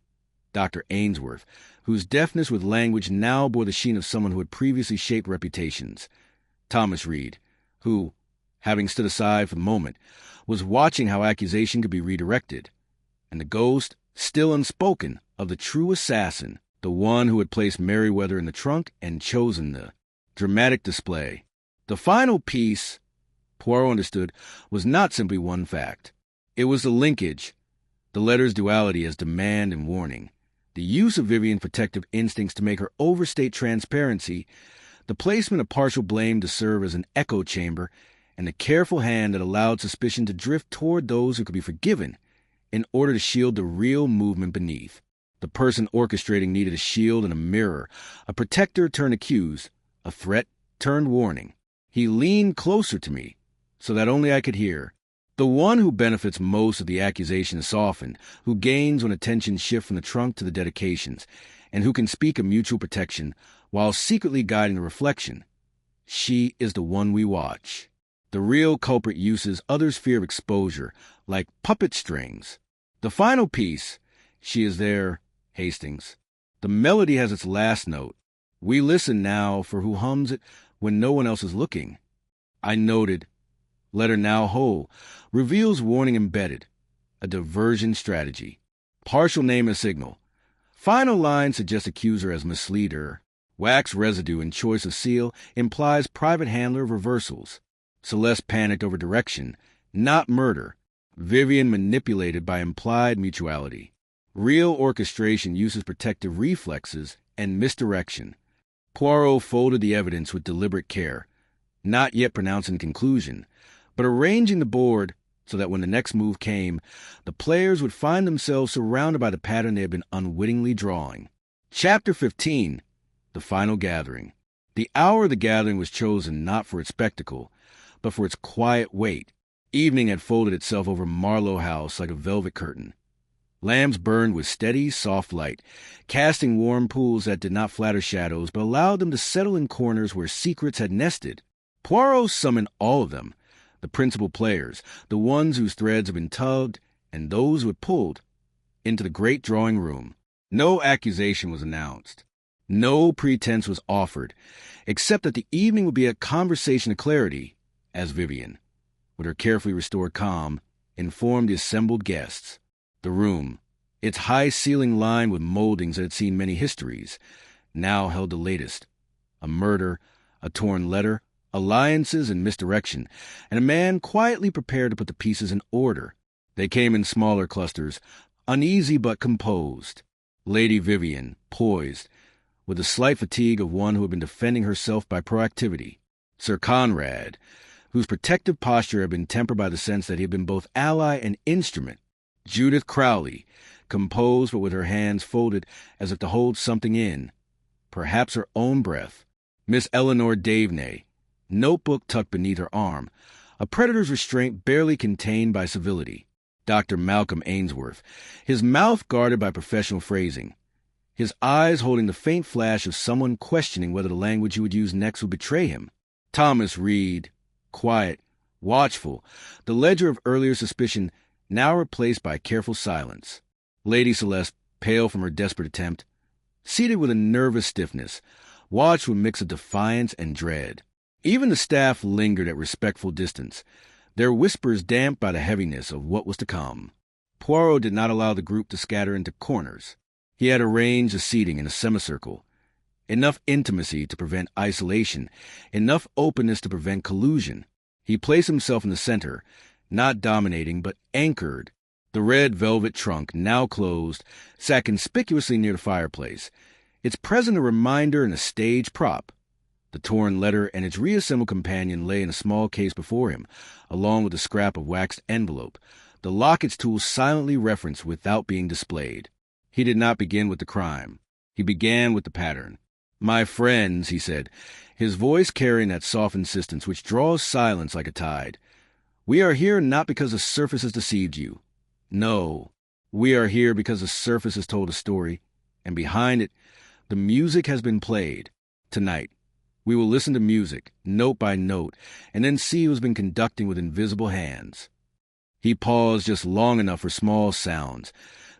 Dr. Ainsworth, whose deftness with language now bore the sheen of someone who had previously shaped reputations. Thomas Reed, who, having stood aside for the moment, was watching how accusation could be redirected. And the ghost, still unspoken, of the true assassin, the one who had placed Merryweather in the trunk and chosen the dramatic display. The final piece, Poirot understood, was not simply one fact. It was the linkage, the letter's duality as demand and warning, the use of Vivian's protective instincts to make her overstate transparency, the placement of partial blame to serve as an echo chamber, and the careful hand that allowed suspicion to drift toward those who could be forgiven in order to shield the real movement beneath. The person orchestrating needed a shield and a mirror, a protector turned accused, a threat turned warning. He leaned closer to me, so that only I could hear. The one who benefits most of the accusation is softened, who gains when attention shifts from the trunk to the dedications, and who can speak of mutual protection while secretly guiding the reflection. She is the one we watch. The real culprit uses others' fear of exposure, like puppet strings. The final piece, she is there, Hastings. The melody has its last note. We listen now for who hums it when no one else is looking. I noted, letter now whole, reveals warning embedded, a diversion strategy. Partial name as signal. Final line suggests accuser as misleader. Wax residue in choice of seal implies private handler of reversals. Celeste panicked over direction, not murder. Vivian manipulated by implied mutuality. Real orchestration uses protective reflexes and misdirection. Poirot folded the evidence with deliberate care, not yet pronouncing conclusion, but arranging the board so that when the next move came, the players would find themselves surrounded by the pattern they had been unwittingly drawing. Chapter 15. The Final Gathering. The hour of the gathering was chosen not for its spectacle, but for its quiet weight. Evening had folded itself over Marlowe House like a velvet curtain. Lamps burned with steady, soft light, casting warm pools that did not flatter shadows but allowed them to settle in corners where secrets had nested. Poirot summoned all of them, the principal players, the ones whose threads had been tugged, and those who had pulled, into the great drawing room. No accusation was announced. No pretense was offered, except that the evening would be a conversation of clarity, as Vivian, with her carefully restored calm, informed the assembled guests. The room, its high ceiling lined with moldings that had seen many histories, now held the latest. A murder, a torn letter, alliances and misdirection, and a man quietly prepared to put the pieces in order. They came in smaller clusters, uneasy but composed. Lady Vivian, poised, with the slight fatigue of one who had been defending herself by proactivity. Sir Conrad, whose protective posture had been tempered by the sense that he had been both ally and instrument. Judith Crowley, composed but with her hands folded as if to hold something in, perhaps her own breath. Miss Eleanor Davenay, notebook tucked beneath her arm, a predator's restraint barely contained by civility. Dr. Malcolm Ainsworth, his mouth guarded by professional phrasing, his eyes holding the faint flash of someone questioning whether the language he would use next would betray him. Thomas Reed, quiet, watchful, the ledger of earlier suspicion now replaced by careful silence. Lady Celeste, pale from her desperate attempt, seated with a nervous stiffness, watched with a mix of defiance and dread. Even the staff lingered at respectful distance, their whispers damped by the heaviness of what was to come. Poirot did not allow the group to scatter into corners. He had arranged the seating in a semicircle, enough intimacy to prevent isolation, enough openness to prevent collusion. He placed himself in the center, not dominating, but anchored. The red velvet trunk, now closed, sat conspicuously near the fireplace, its present a reminder and a stage prop. The torn letter and its reassembled companion lay in a small case before him, along with a scrap of waxed envelope, the locket's tool silently referenced without being displayed. He did not begin with the crime. He began with the pattern. "My friends," he said, his voice carrying that soft insistence which draws silence like a tide, "we are here not because the surface has deceived you. No, we are here because the surface has told a story, and behind it, the music has been played. Tonight, we will listen to music, note by note, and then see who has been conducting with invisible hands." He paused just long enough for small sounds,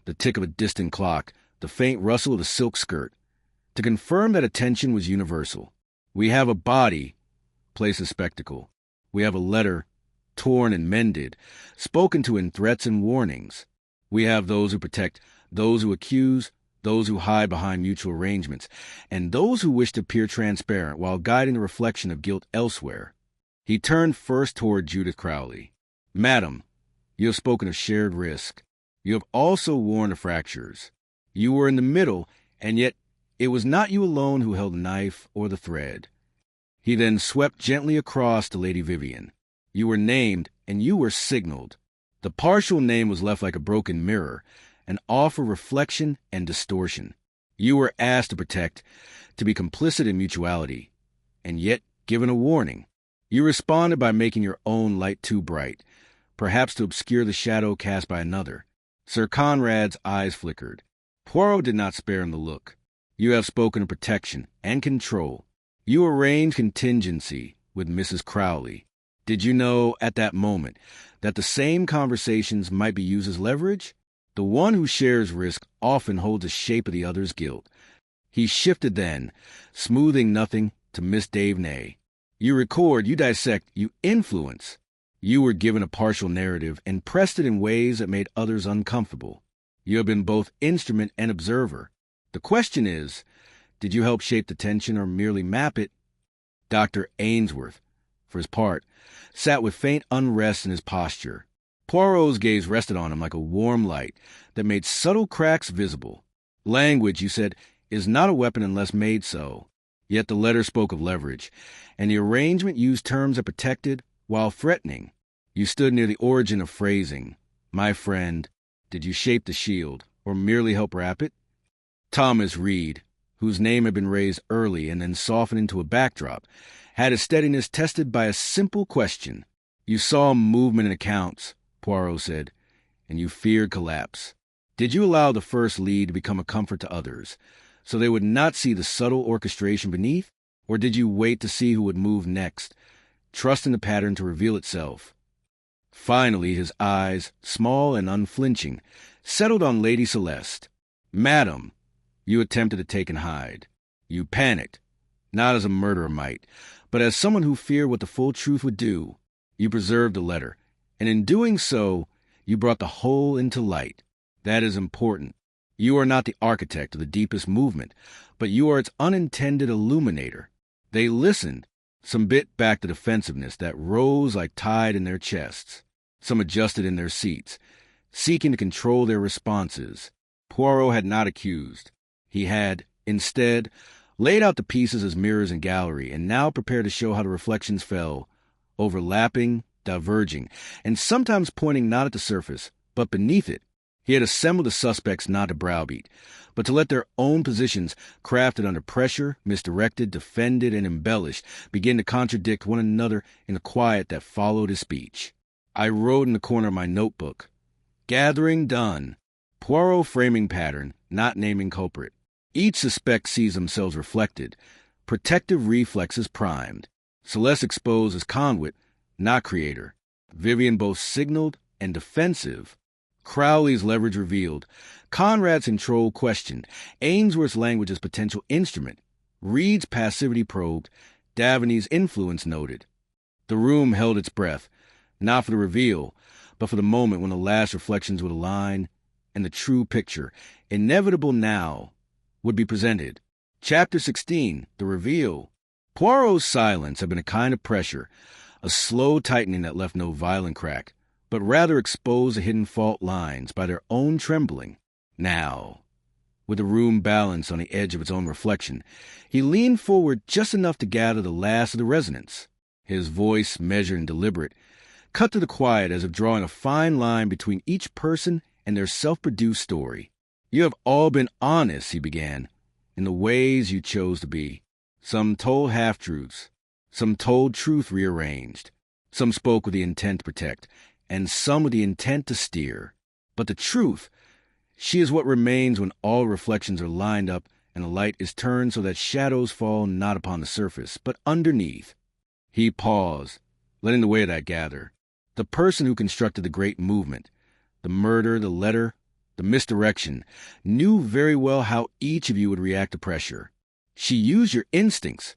the tick of a distant clock, the faint rustle of a silk skirt, to confirm that attention was universal. "We have a body," place a spectacle. "We have a letter, torn and mended, spoken to in threats and warnings. We have those who protect, those who accuse, those who hide behind mutual arrangements, and those who wish to appear transparent while guiding the reflection of guilt elsewhere." He turned first toward Judith Crowley. "Madam, you have spoken of shared risk. You have also warned of fractures. You were in the middle, and yet it was not you alone who held the knife or the thread." He then swept gently across to Lady Vivian. "You were named, and you were signaled. The partial name was left like a broken mirror, an offer of reflection and distortion. You were asked to protect, to be complicit in mutuality, and yet given a warning. You responded by making your own light too bright, perhaps to obscure the shadow cast by another." Sir Conrad's eyes flickered. Poirot did not spare him the look. "You have spoken of protection and control. You arranged contingency with Mrs. Crowley. Did you know, at that moment, that the same conversations might be used as leverage? The one who shares risk often holds the shape of the other's guilt." He shifted then, smoothing nothing, to Miss Davenay. "You record, you dissect, you influence. You were given a partial narrative and pressed it in ways that made others uncomfortable. You have been both instrument and observer. The question is, did you help shape the tension or merely map it?" Dr. Ainsworth, for his part, sat with faint unrest in his posture. Poirot's gaze rested on him like a warm light that made subtle cracks visible. "Language," you said, "is not a weapon unless made so." Yet the letter spoke of leverage, and the arrangement used terms that protected while threatening. You stood near the origin of phrasing. "My friend," did you shape the shield, or merely help wrap it? Thomas Reed, whose name had been raised early and then softened into a backdrop, had his steadiness tested by a simple question. "You saw movement in accounts," Poirot said, "and you feared collapse. Did you allow the first lead to become a comfort to others, so they would not see the subtle orchestration beneath? Or did you wait to see who would move next, trusting the pattern to reveal itself?" Finally, his eyes, small and unflinching, settled on Lady Celeste. "Madam, you attempted to take and hide. You panicked, not as a murderer might, but as someone who feared what the full truth would do. You preserved the letter, and in doing so, you brought the whole into light. That is important. You are not the architect of the deepest movement, but you are its unintended illuminator." They listened. Some bit back the defensiveness that rose like tide in their chests. Some adjusted in their seats, seeking to control their responses. Poirot had not accused. He had, instead, laid out the pieces as mirrors and gallery, and now prepared to show how the reflections fell, overlapping, diverging, and sometimes pointing not at the surface, but beneath it. He had assembled the suspects not to browbeat, but to let their own positions, crafted under pressure, misdirected, defended, and embellished, begin to contradict one another in the quiet that followed his speech. I wrote in the corner of my notebook, "Gathering done. Poirot framing pattern, not naming culprit. Each suspect sees themselves reflected. Protective reflexes primed. Celeste exposed as conduit, not creator. Vivian both signaled and defensive. Crowley's leverage revealed. Conrad's control questioned. Ainsworth's language as potential instrument. Reed's passivity probed. Daveney's influence noted." The room held its breath, not for the reveal, but for the moment when the last reflections would align, and the true picture, inevitable now, would be presented. Chapter 16, The Reveal. Poirot's silence had been a kind of pressure, a slow tightening that left no violent crack, but rather exposed the hidden fault lines by their own trembling. Now, With the room balanced on the edge of its own reflection, he leaned forward just enough to gather the last of the resonance. His voice, measured and deliberate, cut to the quiet as if drawing a fine line between each person and their self-produced story. "You have all been honest," he began, "in the ways you chose to be. Some told half-truths, some told truth rearranged, some spoke with the intent to protect, and some with the intent to steer. But the truth, she is what remains when all reflections are lined up and the light is turned so that shadows fall not upon the surface, but underneath." He paused, letting the weight of that gather. The person who constructed the great movement, the murder, the letter, the misdirection, knew very well how each of you would react to pressure. She used your instincts,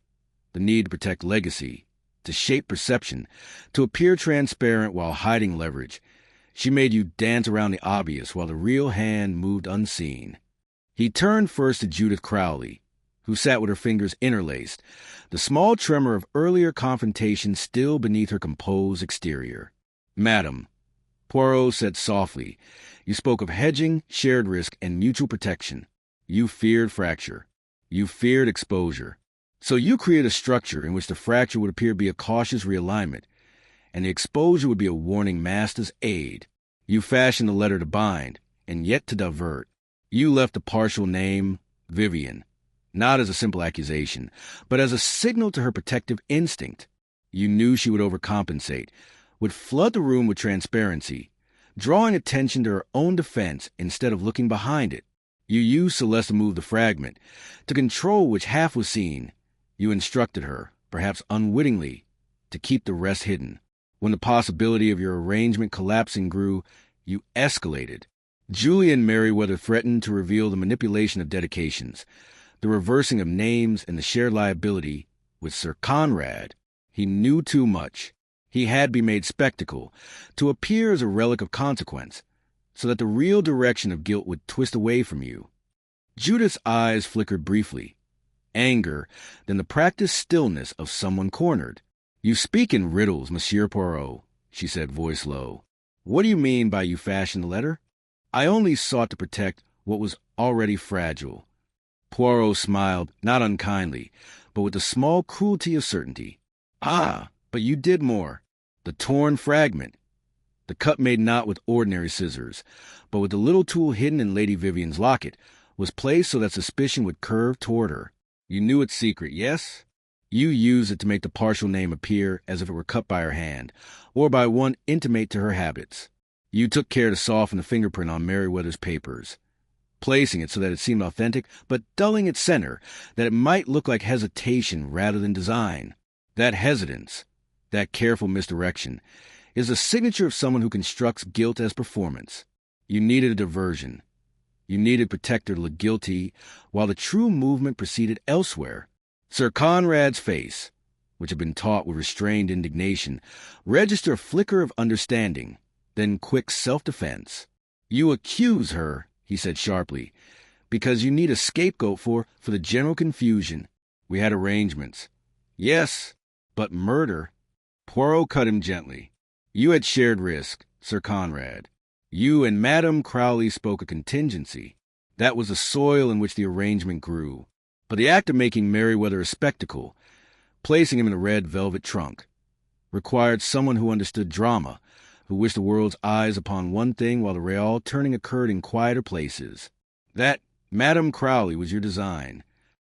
the need to protect legacy, to shape perception, to appear transparent while hiding leverage. She made you dance around the obvious while the real hand moved unseen. He turned first to Judith Crowley, who sat with her fingers interlaced, the small tremor of earlier confrontation still beneath her composed exterior. "Madam," Poirot said softly, "you spoke of hedging, shared risk, and mutual protection. You feared fracture. You feared exposure. So you created a structure in which the fracture would appear to be a cautious realignment, and the exposure would be a warning master's aid. You fashioned the letter to bind, and yet to divert. You left the partial name, Vivian, not as a simple accusation, but as a signal to her protective instinct. You knew she would overcompensate, would flood the room with transparency, drawing attention to her own defense instead of looking behind it. You used Celeste to move the fragment, to control which half was seen. You instructed her, perhaps unwittingly, to keep the rest hidden. When the possibility of your arrangement collapsing grew, you escalated. Julian Merriweather threatened to reveal the manipulation of dedications, the reversing of names, and the shared liability with Sir Conrad. He knew too much. He had to be made spectacle, to appear as a relic of consequence, so that the real direction of guilt would twist away from you. Judith's eyes flickered briefly. Anger, then the practiced stillness of someone cornered. "You speak in riddles, Monsieur Poirot," she said, voice low. "What do you mean by you fashioned the letter?" "I only sought to protect what was already fragile." Poirot smiled, not unkindly, but with the small cruelty of certainty. "Ah, but you did more. The torn fragment. The cut made not with ordinary scissors, but with the little tool hidden in Lady Vivian's locket, was placed so that suspicion would curve toward her. You knew its secret, yes? You used it to make the partial name appear as if it were cut by her hand, or by one intimate to her habits. You took care to soften the fingerprint on Merriweather's papers, placing it so that it seemed authentic, but dulling its center, that it might look like hesitation rather than design. That hesitance, that careful misdirection, is the signature of someone who constructs guilt as performance. You needed a diversion. You needed protector to look guilty, while the true movement proceeded elsewhere. Sir Conrad's face, which had been taut with restrained indignation, registered a flicker of understanding, then quick self-defense. "You accuse her," he said sharply, "because you need a scapegoat for the general confusion. We had arrangements." "Yes, but murder." Poirot cut him gently. "You had shared risk, Sir Conrad. You and Madame Crowley spoke a contingency. That was the soil in which the arrangement grew. But the act of making Merriweather a spectacle, placing him in a red velvet trunk, required someone who understood drama, who wished the world's eyes upon one thing while the real turning occurred in quieter places. That Madame Crowley was your design."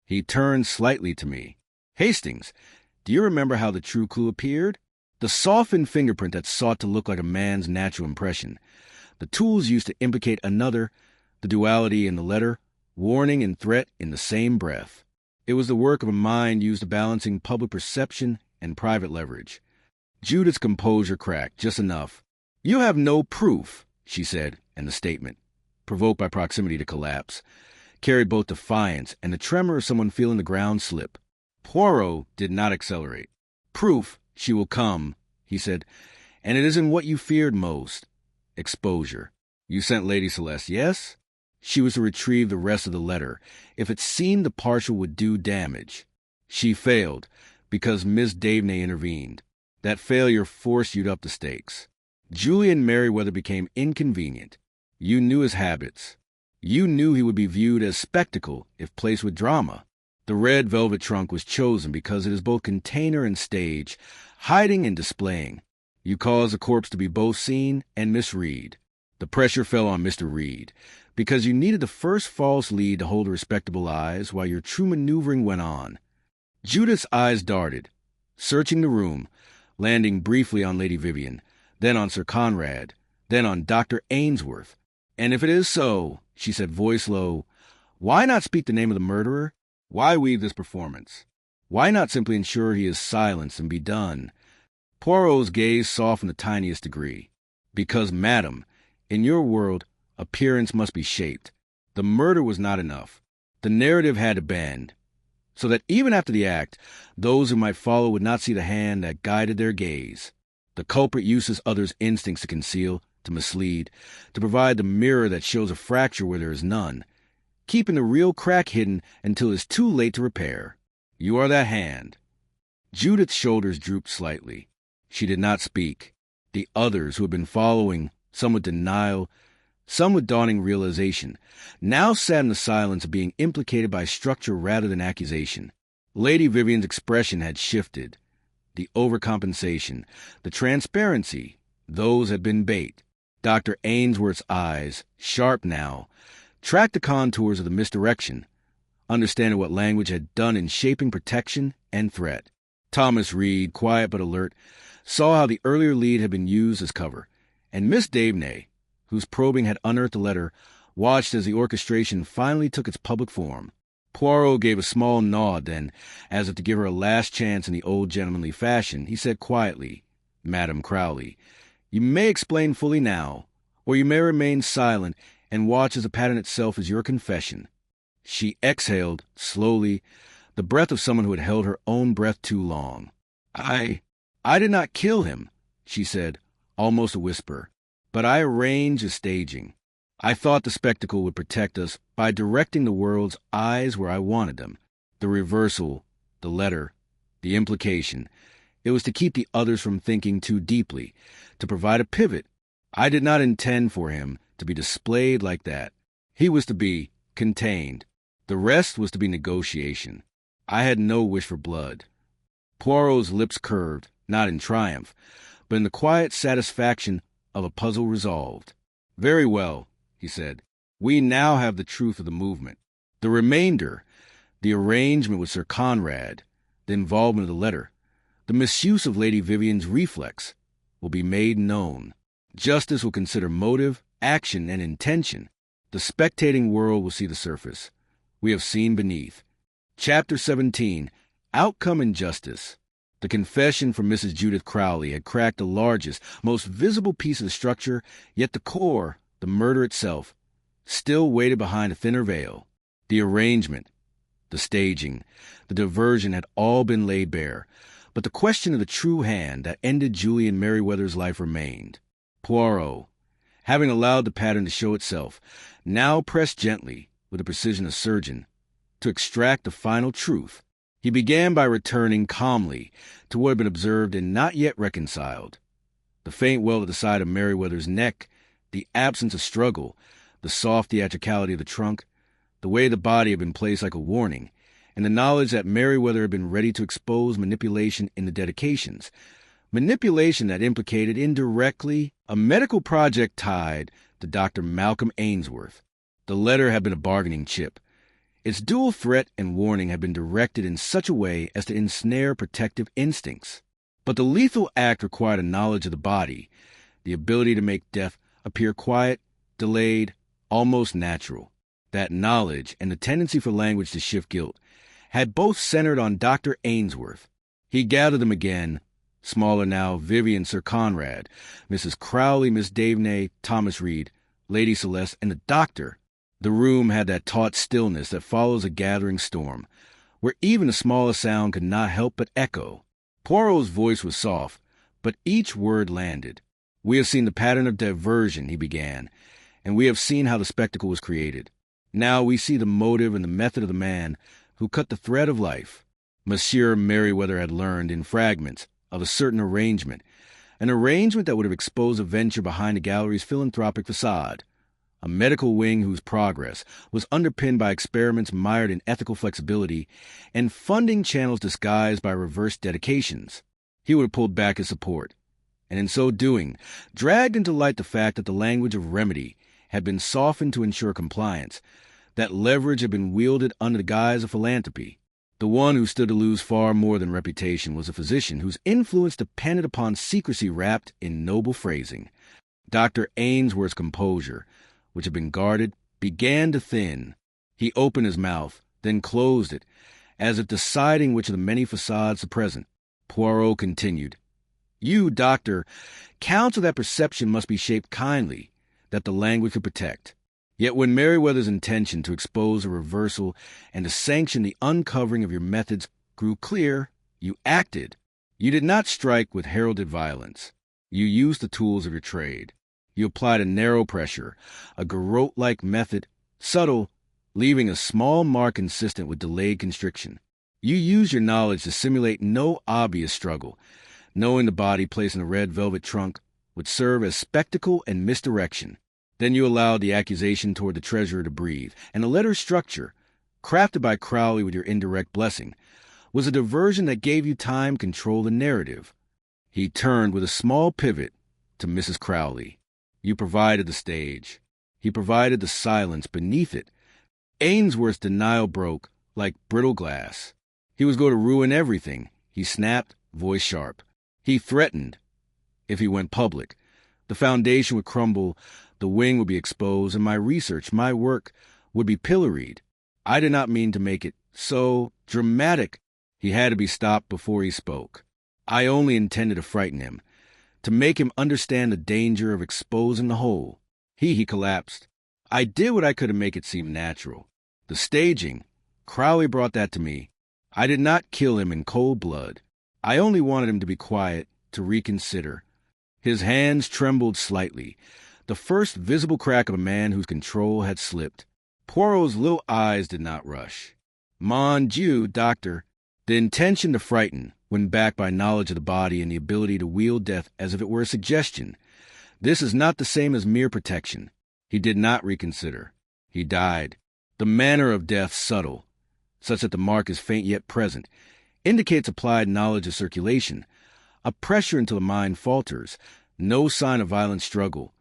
He turned slightly to me. "Hastings, do you remember how the true clue appeared? The softened fingerprint that sought to look like a man's natural impression. The tools used to implicate another, the duality in the letter, warning and threat in the same breath. It was the work of a mind used to balancing public perception and private leverage." Judith's composure cracked, just enough. "You have no proof," she said, and the statement, provoked by proximity to collapse, carried both defiance and the tremor of someone feeling the ground slip. Poirot did not accelerate. "Proof, she will come," he said, "and it is in what you feared most. Exposure. You sent Lady Celeste, yes? She was to retrieve the rest of the letter, if it seemed the partial would do damage. She failed, because Miss Davenay intervened. That failure forced you up the stakes. Julian Merriweather became inconvenient. You knew his habits. You knew he would be viewed as spectacle if placed with drama. The red velvet trunk was chosen because it is both container and stage, hiding and displaying. You caused the corpse to be both seen and misread. The pressure fell on Mr. Reed, because you needed the first false lead to hold respectable eyes while your true maneuvering went on. Judith's eyes darted, searching the room, landing briefly on Lady Vivian, then on Sir Conrad, then on Dr. Ainsworth. "And if it is so," she said, voice low, "why not speak the name of the murderer? Why weave this performance? Why not simply ensure he is silenced and be done?" Poirot's gaze softened the tiniest degree. "Because, madam, in your world, appearance must be shaped. The murder was not enough. The narrative had to bend, so that even after the act, those who might follow would not see the hand that guided their gaze. The culprit uses others' instincts to conceal, to mislead, to provide the mirror that shows a fracture where there is none, keeping the real crack hidden until it is too late to repair. You are that hand." Judith's shoulders drooped slightly. She did not speak. The others, who had been following, some with denial, some with dawning realization, now sat in the silence of being implicated by structure rather than accusation. Lady Vivian's expression had shifted. The overcompensation, the transparency, those had been bait. Dr. Ainsworth's eyes, sharp now, tracked the contours of the misdirection, understanding what language had done in shaping protection and threat. Thomas Reed, quiet but alert, saw how the earlier lead had been used as cover, and Miss Davenay, whose probing had unearthed the letter, watched as the orchestration finally took its public form. Poirot gave a small nod, then, as if to give her a last chance in the old gentlemanly fashion, he said quietly, "Madam Crowley, you may explain fully now, or you may remain silent and watch as the pattern itself is your confession." She exhaled, slowly, the breath of someone who had held her own breath too long. I did not kill him," she said, almost a whisper, "but I arranged the staging. I thought the spectacle would protect us by directing the world's eyes where I wanted them. The reversal, the letter, the implication. It was to keep the others from thinking too deeply, to provide a pivot. I did not intend for him to be displayed like that. He was to be contained. The rest was to be negotiation. I had no wish for blood." Poirot's lips curved, not in triumph, but in the quiet satisfaction of a puzzle resolved. "Very well," he said. "We now have the truth of the movement. The remainder, the arrangement with Sir Conrad, the involvement of the letter, the misuse of Lady Vivian's reflex, will be made known. Justice will consider motive, action, and intention. The spectating world will see the surface. We have seen beneath." Chapter 17, Outcome and Justice. The confession from Mrs. Judith Crowley had cracked the largest, most visible piece of the structure, yet the core, the murder itself, still waited behind a thinner veil. The arrangement, the staging, the diversion had all been laid bare, but the question of the true hand that ended Julian Merryweather's life remained. Poirot, having allowed the pattern to show itself, now pressed gently, with the precision of a surgeon, to extract the final truth. He began by returning calmly to what had been observed and not yet reconciled. The faint welt at the side of Merryweather's neck, the absence of struggle, the soft theatricality of the trunk, the way the body had been placed like a warning, and the knowledge that Merryweather had been ready to expose manipulation in the dedications, manipulation that implicated indirectly a medical project tied to Dr. Malcolm Ainsworth. The letter had been a bargaining chip. Its dual threat and warning had been directed in such a way as to ensnare protective instincts. But the lethal act required a knowledge of the body, the ability to make death appear quiet, delayed, almost natural. That knowledge, and the tendency for language to shift guilt, had both centered on Dr. Ainsworth. He gathered them again, smaller now, Vivian, Sir Conrad, Mrs. Crowley, Miss Davenay, Thomas Reed, Lady Celeste, and the doctor. The room had that taut stillness that follows a gathering storm, where even the smallest sound could not help but echo. Poirot's voice was soft, but each word landed. "We have seen the pattern of diversion," he began, "and we have seen how the spectacle was created. Now we see the motive and the method of the man who cut the thread of life. Monsieur Merryweather had learned, in fragments, of a certain arrangement, an arrangement that would have exposed a venture behind the gallery's philanthropic facade, a medical wing whose progress was underpinned by experiments mired in ethical flexibility and funding channels disguised by reverse dedications. He would have pulled back his support, and in so doing, dragged into light the fact that the language of remedy had been softened to ensure compliance, that leverage had been wielded under the guise of philanthropy. The one who stood to lose far more than reputation was a physician whose influence depended upon secrecy wrapped in noble phrasing. Dr. Ainsworth's composure, which had been guarded, began to thin. He opened his mouth, then closed it, as if deciding which of the many facades to present. Poirot continued, "You, doctor, counsel that perception must be shaped kindly, that the language could protect. Yet when Merryweather's intention to expose a reversal and to sanction the uncovering of your methods grew clear, you acted. You did not strike with heralded violence. You used the tools of your trade. You applied a narrow pressure, a garrote-like method, subtle, leaving a small mark consistent with delayed constriction. You used your knowledge to simulate no obvious struggle, knowing the body placed in a red velvet trunk would serve as spectacle and misdirection. Then you allowed the accusation toward the treasurer to breathe, and the letter's structure, crafted by Crowley with your indirect blessing, was a diversion that gave you time to control the narrative." He turned with a small pivot to Mrs. Crowley. "You provided the stage. He provided the silence beneath it." Ainsworth's denial broke like brittle glass. He was going to ruin everything. He snapped, voice sharp. He threatened. If he went public, the foundation would crumble, the wing would be exposed, and my research, my work, would be pilloried. I did not mean to make it so dramatic. He had to be stopped before he spoke. I only intended to frighten him, to make him understand the danger of exposing the whole. He collapsed. I did what I could to make it seem natural. The staging, Crowley brought that to me. I did not kill him in cold blood. I only wanted him to be quiet, to reconsider. His hands trembled slightly, the first visible crack of a man whose control had slipped. Poirot's little eyes did not rush. "Mon Dieu, doctor." The intention to frighten, when backed by knowledge of the body and the ability to wield death as if it were a suggestion. This is not the same as mere protection. He did not reconsider. He died. The manner of death subtle, such that the mark is faint yet present, indicates applied knowledge of circulation, a pressure until the mind falters, no sign of violent struggle,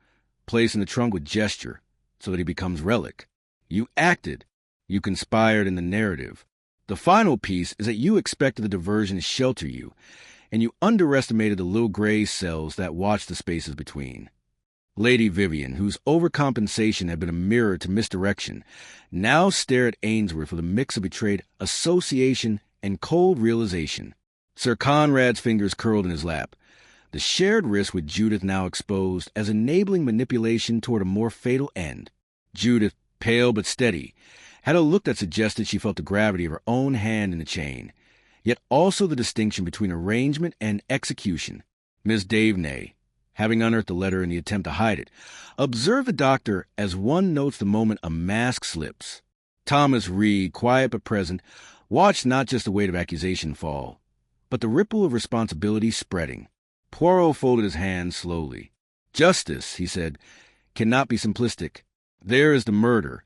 placed in the trunk with gesture, so that he becomes relic. You acted. You conspired in the narrative. The final piece is that you expected the diversion to shelter you, and you underestimated the little gray cells that watch the spaces between. Lady Vivian, whose overcompensation had been a mirror to misdirection, now stared at Ainsworth with a mix of betrayed association and cold realization. Sir Conrad's fingers curled in his lap, the shared wrist with Judith now exposed as enabling manipulation toward a more fatal end. Judith, pale but steady, had a look that suggested she felt the gravity of her own hand in the chain, yet also the distinction between arrangement and execution. Miss Davenay, having unearthed the letter in the attempt to hide it, observed the doctor as one notes the moment a mask slips. Thomas Reed, quiet but present, watched not just the weight of accusation fall, but the ripple of responsibility spreading. Poirot folded his hands slowly. "Justice," he said, "cannot be simplistic. There is the murder.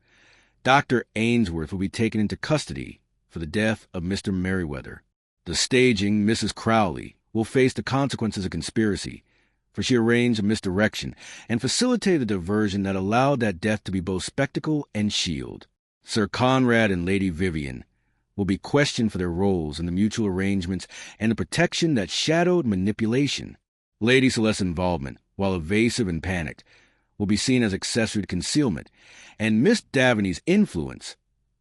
Dr. Ainsworth will be taken into custody for the death of Mr. Merryweather. The staging, Mrs. Crowley, will face the consequences of conspiracy, for she arranged a misdirection and facilitated the diversion that allowed that death to be both spectacle and shield. Sir Conrad and Lady Vivian will be questioned for their roles in the mutual arrangements and the protection that shadowed manipulation. Lady Celeste's involvement, while evasive and panicked, will be seen as accessory to concealment, and Miss Daveney's influence,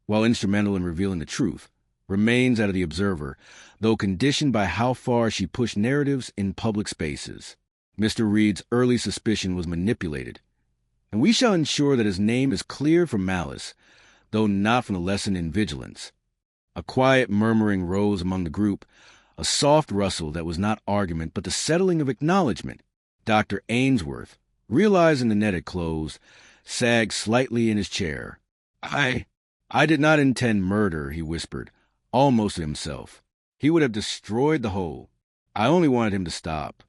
while instrumental in revealing the truth, remains that of the observer, though conditioned by how far she pushed narratives in public spaces. Mr. Reed's early suspicion was manipulated, and we shall ensure that his name is cleared from malice, though not from the lesson in vigilance. A quiet murmuring rose among the group, a soft rustle that was not argument but the settling of acknowledgment. Dr. Ainsworth, realizing the net had closed, sagged slightly in his chair. I did not intend murder," he whispered, almost to himself. "He would have destroyed the whole. I only wanted him to stop."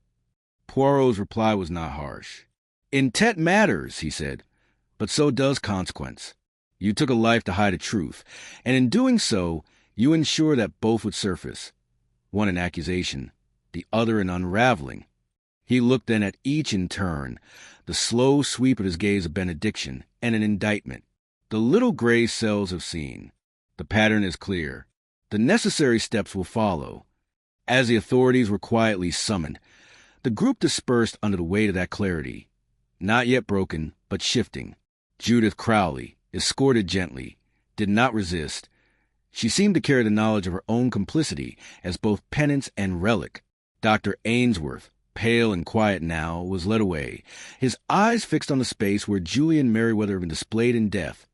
Poirot's reply was not harsh. "Intent matters," he said. but so does consequence. You took a life to hide a truth, and in doing so, you ensure that both would surface. One an accusation, the other an unraveling. He looked then at each in turn, the slow sweep of his gaze a benediction and an indictment. The little gray cells have seen. The pattern is clear. The necessary steps will follow. As the authorities were quietly summoned, the group dispersed under the weight of that clarity. Not yet broken, but shifting. Judith Crowley, escorted gently, did not resist. She seemed to carry the knowledge of her own complicity as both penance and relic. Dr. Ainsworth, pale and quiet now, was led away, his eyes fixed on the space where Julian Merryweather had been displayed in death.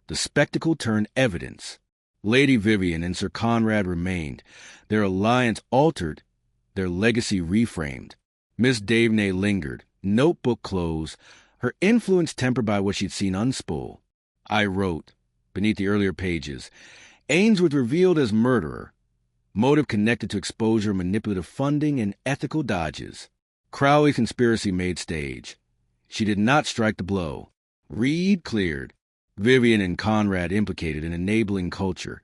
The spectacle turned evidence. Lady Vivian and Sir Conrad remained, their alliance altered, their legacy reframed. Miss Davenay lingered, notebook closed, her influence tempered by what she'd seen unspool. I wrote, beneath the earlier pages, Ainsworth revealed as murderer, motive connected to exposure, manipulative funding, and ethical dodges. Crowley's conspiracy made stage. She did not strike the blow. Reed cleared. Vivian and Conrad implicated in enabling culture.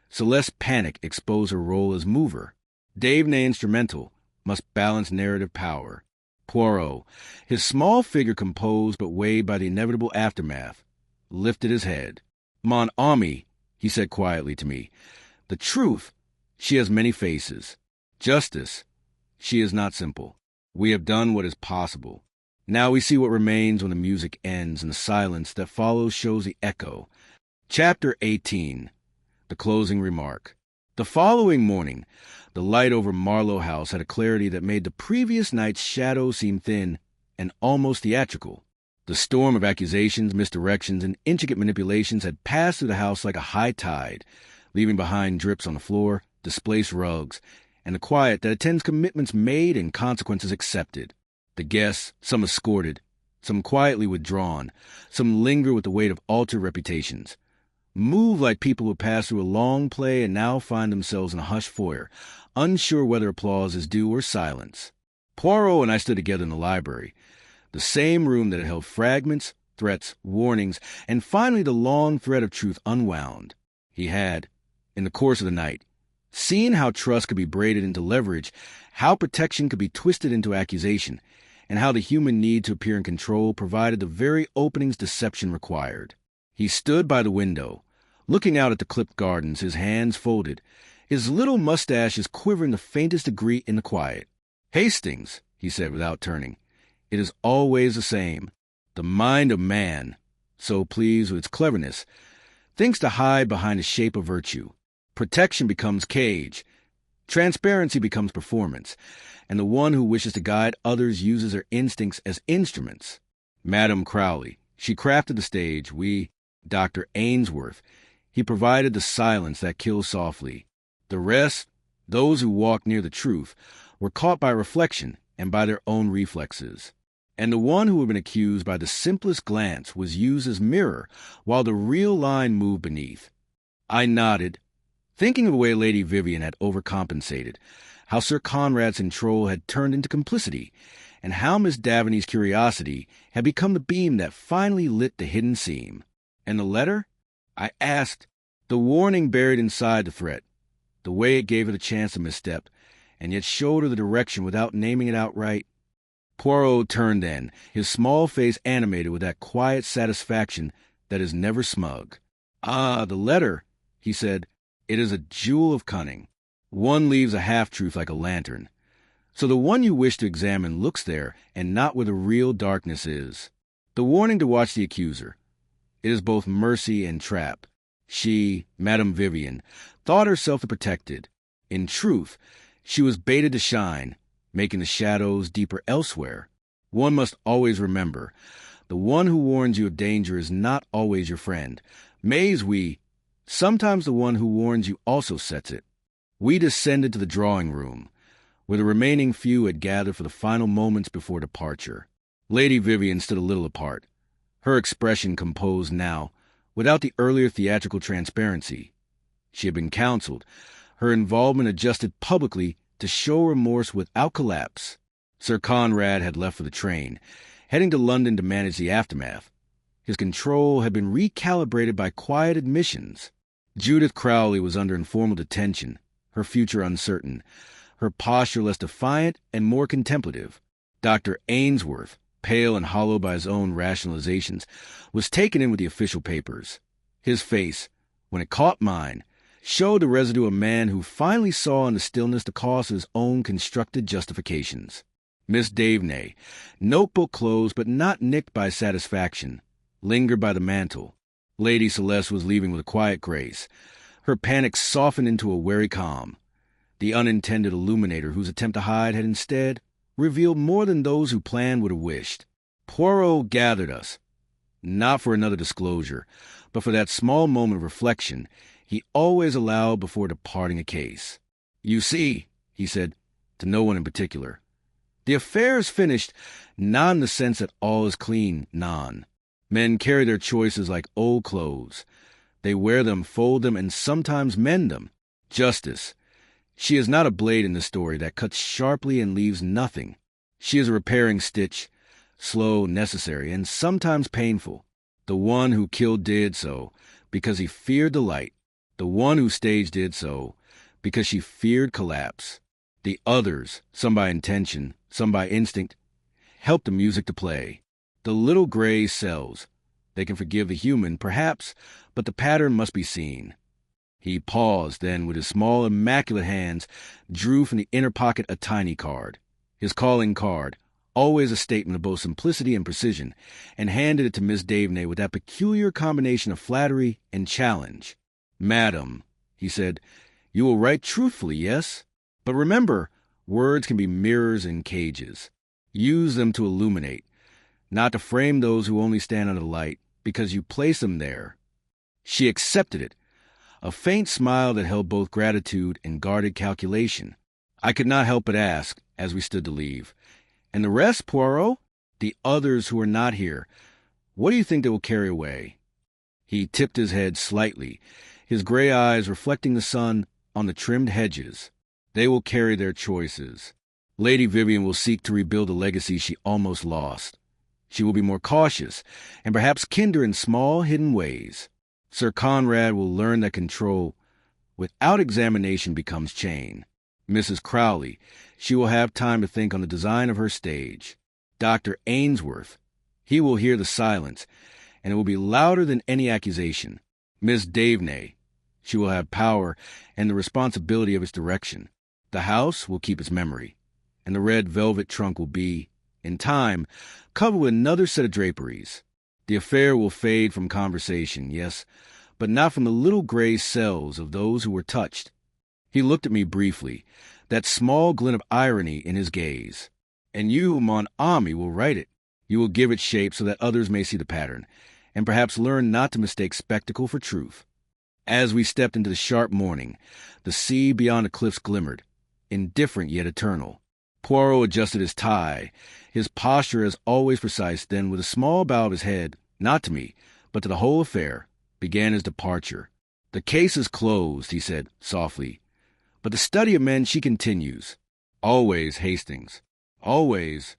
Celeste Panic exposed her role as mover. Davenay instrumental, must balance narrative power. Poirot, his small figure composed but weighed by the inevitable aftermath, lifted his head. Mon ami, he said quietly to me, the truth, she has many faces. Justice, she is not simple. We have done what is possible. Now we see what remains when the music ends, and the silence that follows shows the echo. Chapter 18. The closing remark. The following morning, the light over Marlowe House had a clarity that made the previous night's shadow seem thin and almost theatrical. The storm of accusations, misdirections, and intricate manipulations had passed through the house like a high tide, leaving behind drips on the floor, displaced rugs, and the quiet that attends commitments made and consequences accepted. The guests, some escorted, some quietly withdrawn, some linger with the weight of altered reputations, move like people who pass through a long play and now find themselves in a hushed foyer, unsure whether applause is due or silence. Poirot and I stood together in the library, the same room that had held fragments, threats, warnings, and finally the long thread of truth unwound. He had, in the course of the night, seen how trust could be braided into leverage, how protection could be twisted into accusation, and how the human need to appear in control provided the very openings deception required. He stood by the window, looking out at the clipped gardens, his hands folded, his little mustaches quivering the faintest degree in the quiet. Hastings, he said without turning, it is always the same. The mind of man, so pleased with its cleverness, thinks to hide behind the shape of virtue. Protection becomes cage. Transparency becomes performance, and the one who wishes to guide others uses their instincts as instruments. Madame Crowley, she crafted the stage. We, Dr. Ainsworth, he provided the silence that kills softly. The rest, those who walked near the truth, were caught by reflection and by their own reflexes. And the one who had been accused by the simplest glance was used as mirror, while the real line moved beneath. I nodded, thinking of the way Lady Vivian had overcompensated, how Sir Conrad's control had turned into complicity, and how Miss Daveney's curiosity had become the beam that finally lit the hidden seam. And the letter? I asked, the warning buried inside the threat, the way it gave her the chance to misstep, and yet showed her the direction without naming it outright. Poirot turned then, his small face animated with that quiet satisfaction that is never smug. Ah, the letter, he said. It is a jewel of cunning. One leaves a half-truth like a lantern. So the one you wish to examine looks there, and not where the real darkness is. The warning to watch the accuser. It is both mercy and trap. She, Madame Vivian, thought herself the protected. In truth, she was baited to shine, making the shadows deeper elsewhere. One must always remember, the one who warns you of danger is not always your friend. Sometimes the one who warns you also sets it. We descended to the drawing room, where the remaining few had gathered for the final moments before departure. Lady Vivian stood a little apart, her expression composed now, without the earlier theatrical transparency. She had been counseled, her involvement adjusted publicly to show remorse without collapse. Sir Conrad had left for the train, heading to London to manage the aftermath. His control had been recalibrated by quiet admissions. Judith Crowley was under informal detention, her future uncertain, her posture less defiant and more contemplative. Dr. Ainsworth, pale and hollow by his own rationalizations, was taken in with the official papers. His face, when it caught mine, showed the residue of a man who finally saw in the stillness the cause of his own constructed justifications. Miss Davenay, notebook closed but not nicked by satisfaction, lingered by the mantel. Lady Celeste was leaving with a quiet grace. Her panic softened into a wary calm. The unintended illuminator whose attempt to hide had instead revealed more than those who planned would have wished. Poirot gathered us, not for another disclosure, but for that small moment of reflection he always allowed before departing a case. "You see," he said, to no one in particular, "the affair is finished, not in the sense that all is clean, non. Men carry their choices like old clothes. They wear them, fold them, and sometimes mend them. Justice. She is not a blade in the story that cuts sharply and leaves nothing. She is a repairing stitch, slow, necessary, and sometimes painful. The one who killed did so because he feared the light. The one who staged did so because she feared collapse. The others, some by intention, some by instinct, helped the music to play. The little gray cells. They can forgive the human, perhaps, but the pattern must be seen." He paused, then, with his small, immaculate hands, drew from the inner pocket a tiny card, his calling card, always a statement of both simplicity and precision, and handed it to Miss Davenay with that peculiar combination of flattery and challenge. "Madam," he said, "you will write truthfully, yes? But remember, words can be mirrors in cages. Use them to illuminate, not to frame those who only stand under the light, because you place them there." She accepted it, a faint smile that held both gratitude and guarded calculation. I could not help but ask, as we stood to leave, "And the rest, Poirot? The others who are not here, what do you think they will carry away?" He tipped his head slightly, his gray eyes reflecting the sun on the trimmed hedges. "They will carry their choices. Lady Vivian will seek to rebuild a legacy she almost lost. She will be more cautious, and perhaps kinder in small, hidden ways. Sir Conrad will learn that control, without examination, becomes chain. Mrs. Crowley, she will have time to think on the design of her stage. Dr. Ainsworth, he will hear the silence, and it will be louder than any accusation. Miss Davenay, she will have power and the responsibility of its direction. The house will keep its memory, and the red velvet trunk will be, in time, covered with another set of draperies. The affair will fade from conversation, yes, but not from the little gray cells of those who were touched." He looked at me briefly, that small glint of irony in his gaze. "And you, mon ami, will write it. You will give it shape so that others may see the pattern, and perhaps learn not to mistake spectacle for truth." As we stepped into the sharp morning, the sea beyond the cliffs glimmered, indifferent yet eternal. Poirot adjusted his tie, his posture as always precise, then with a small bow of his head, not to me, but to the whole affair, began his departure. "The case is closed," he said softly, "but the study of men she continues. Always, Hastings, always."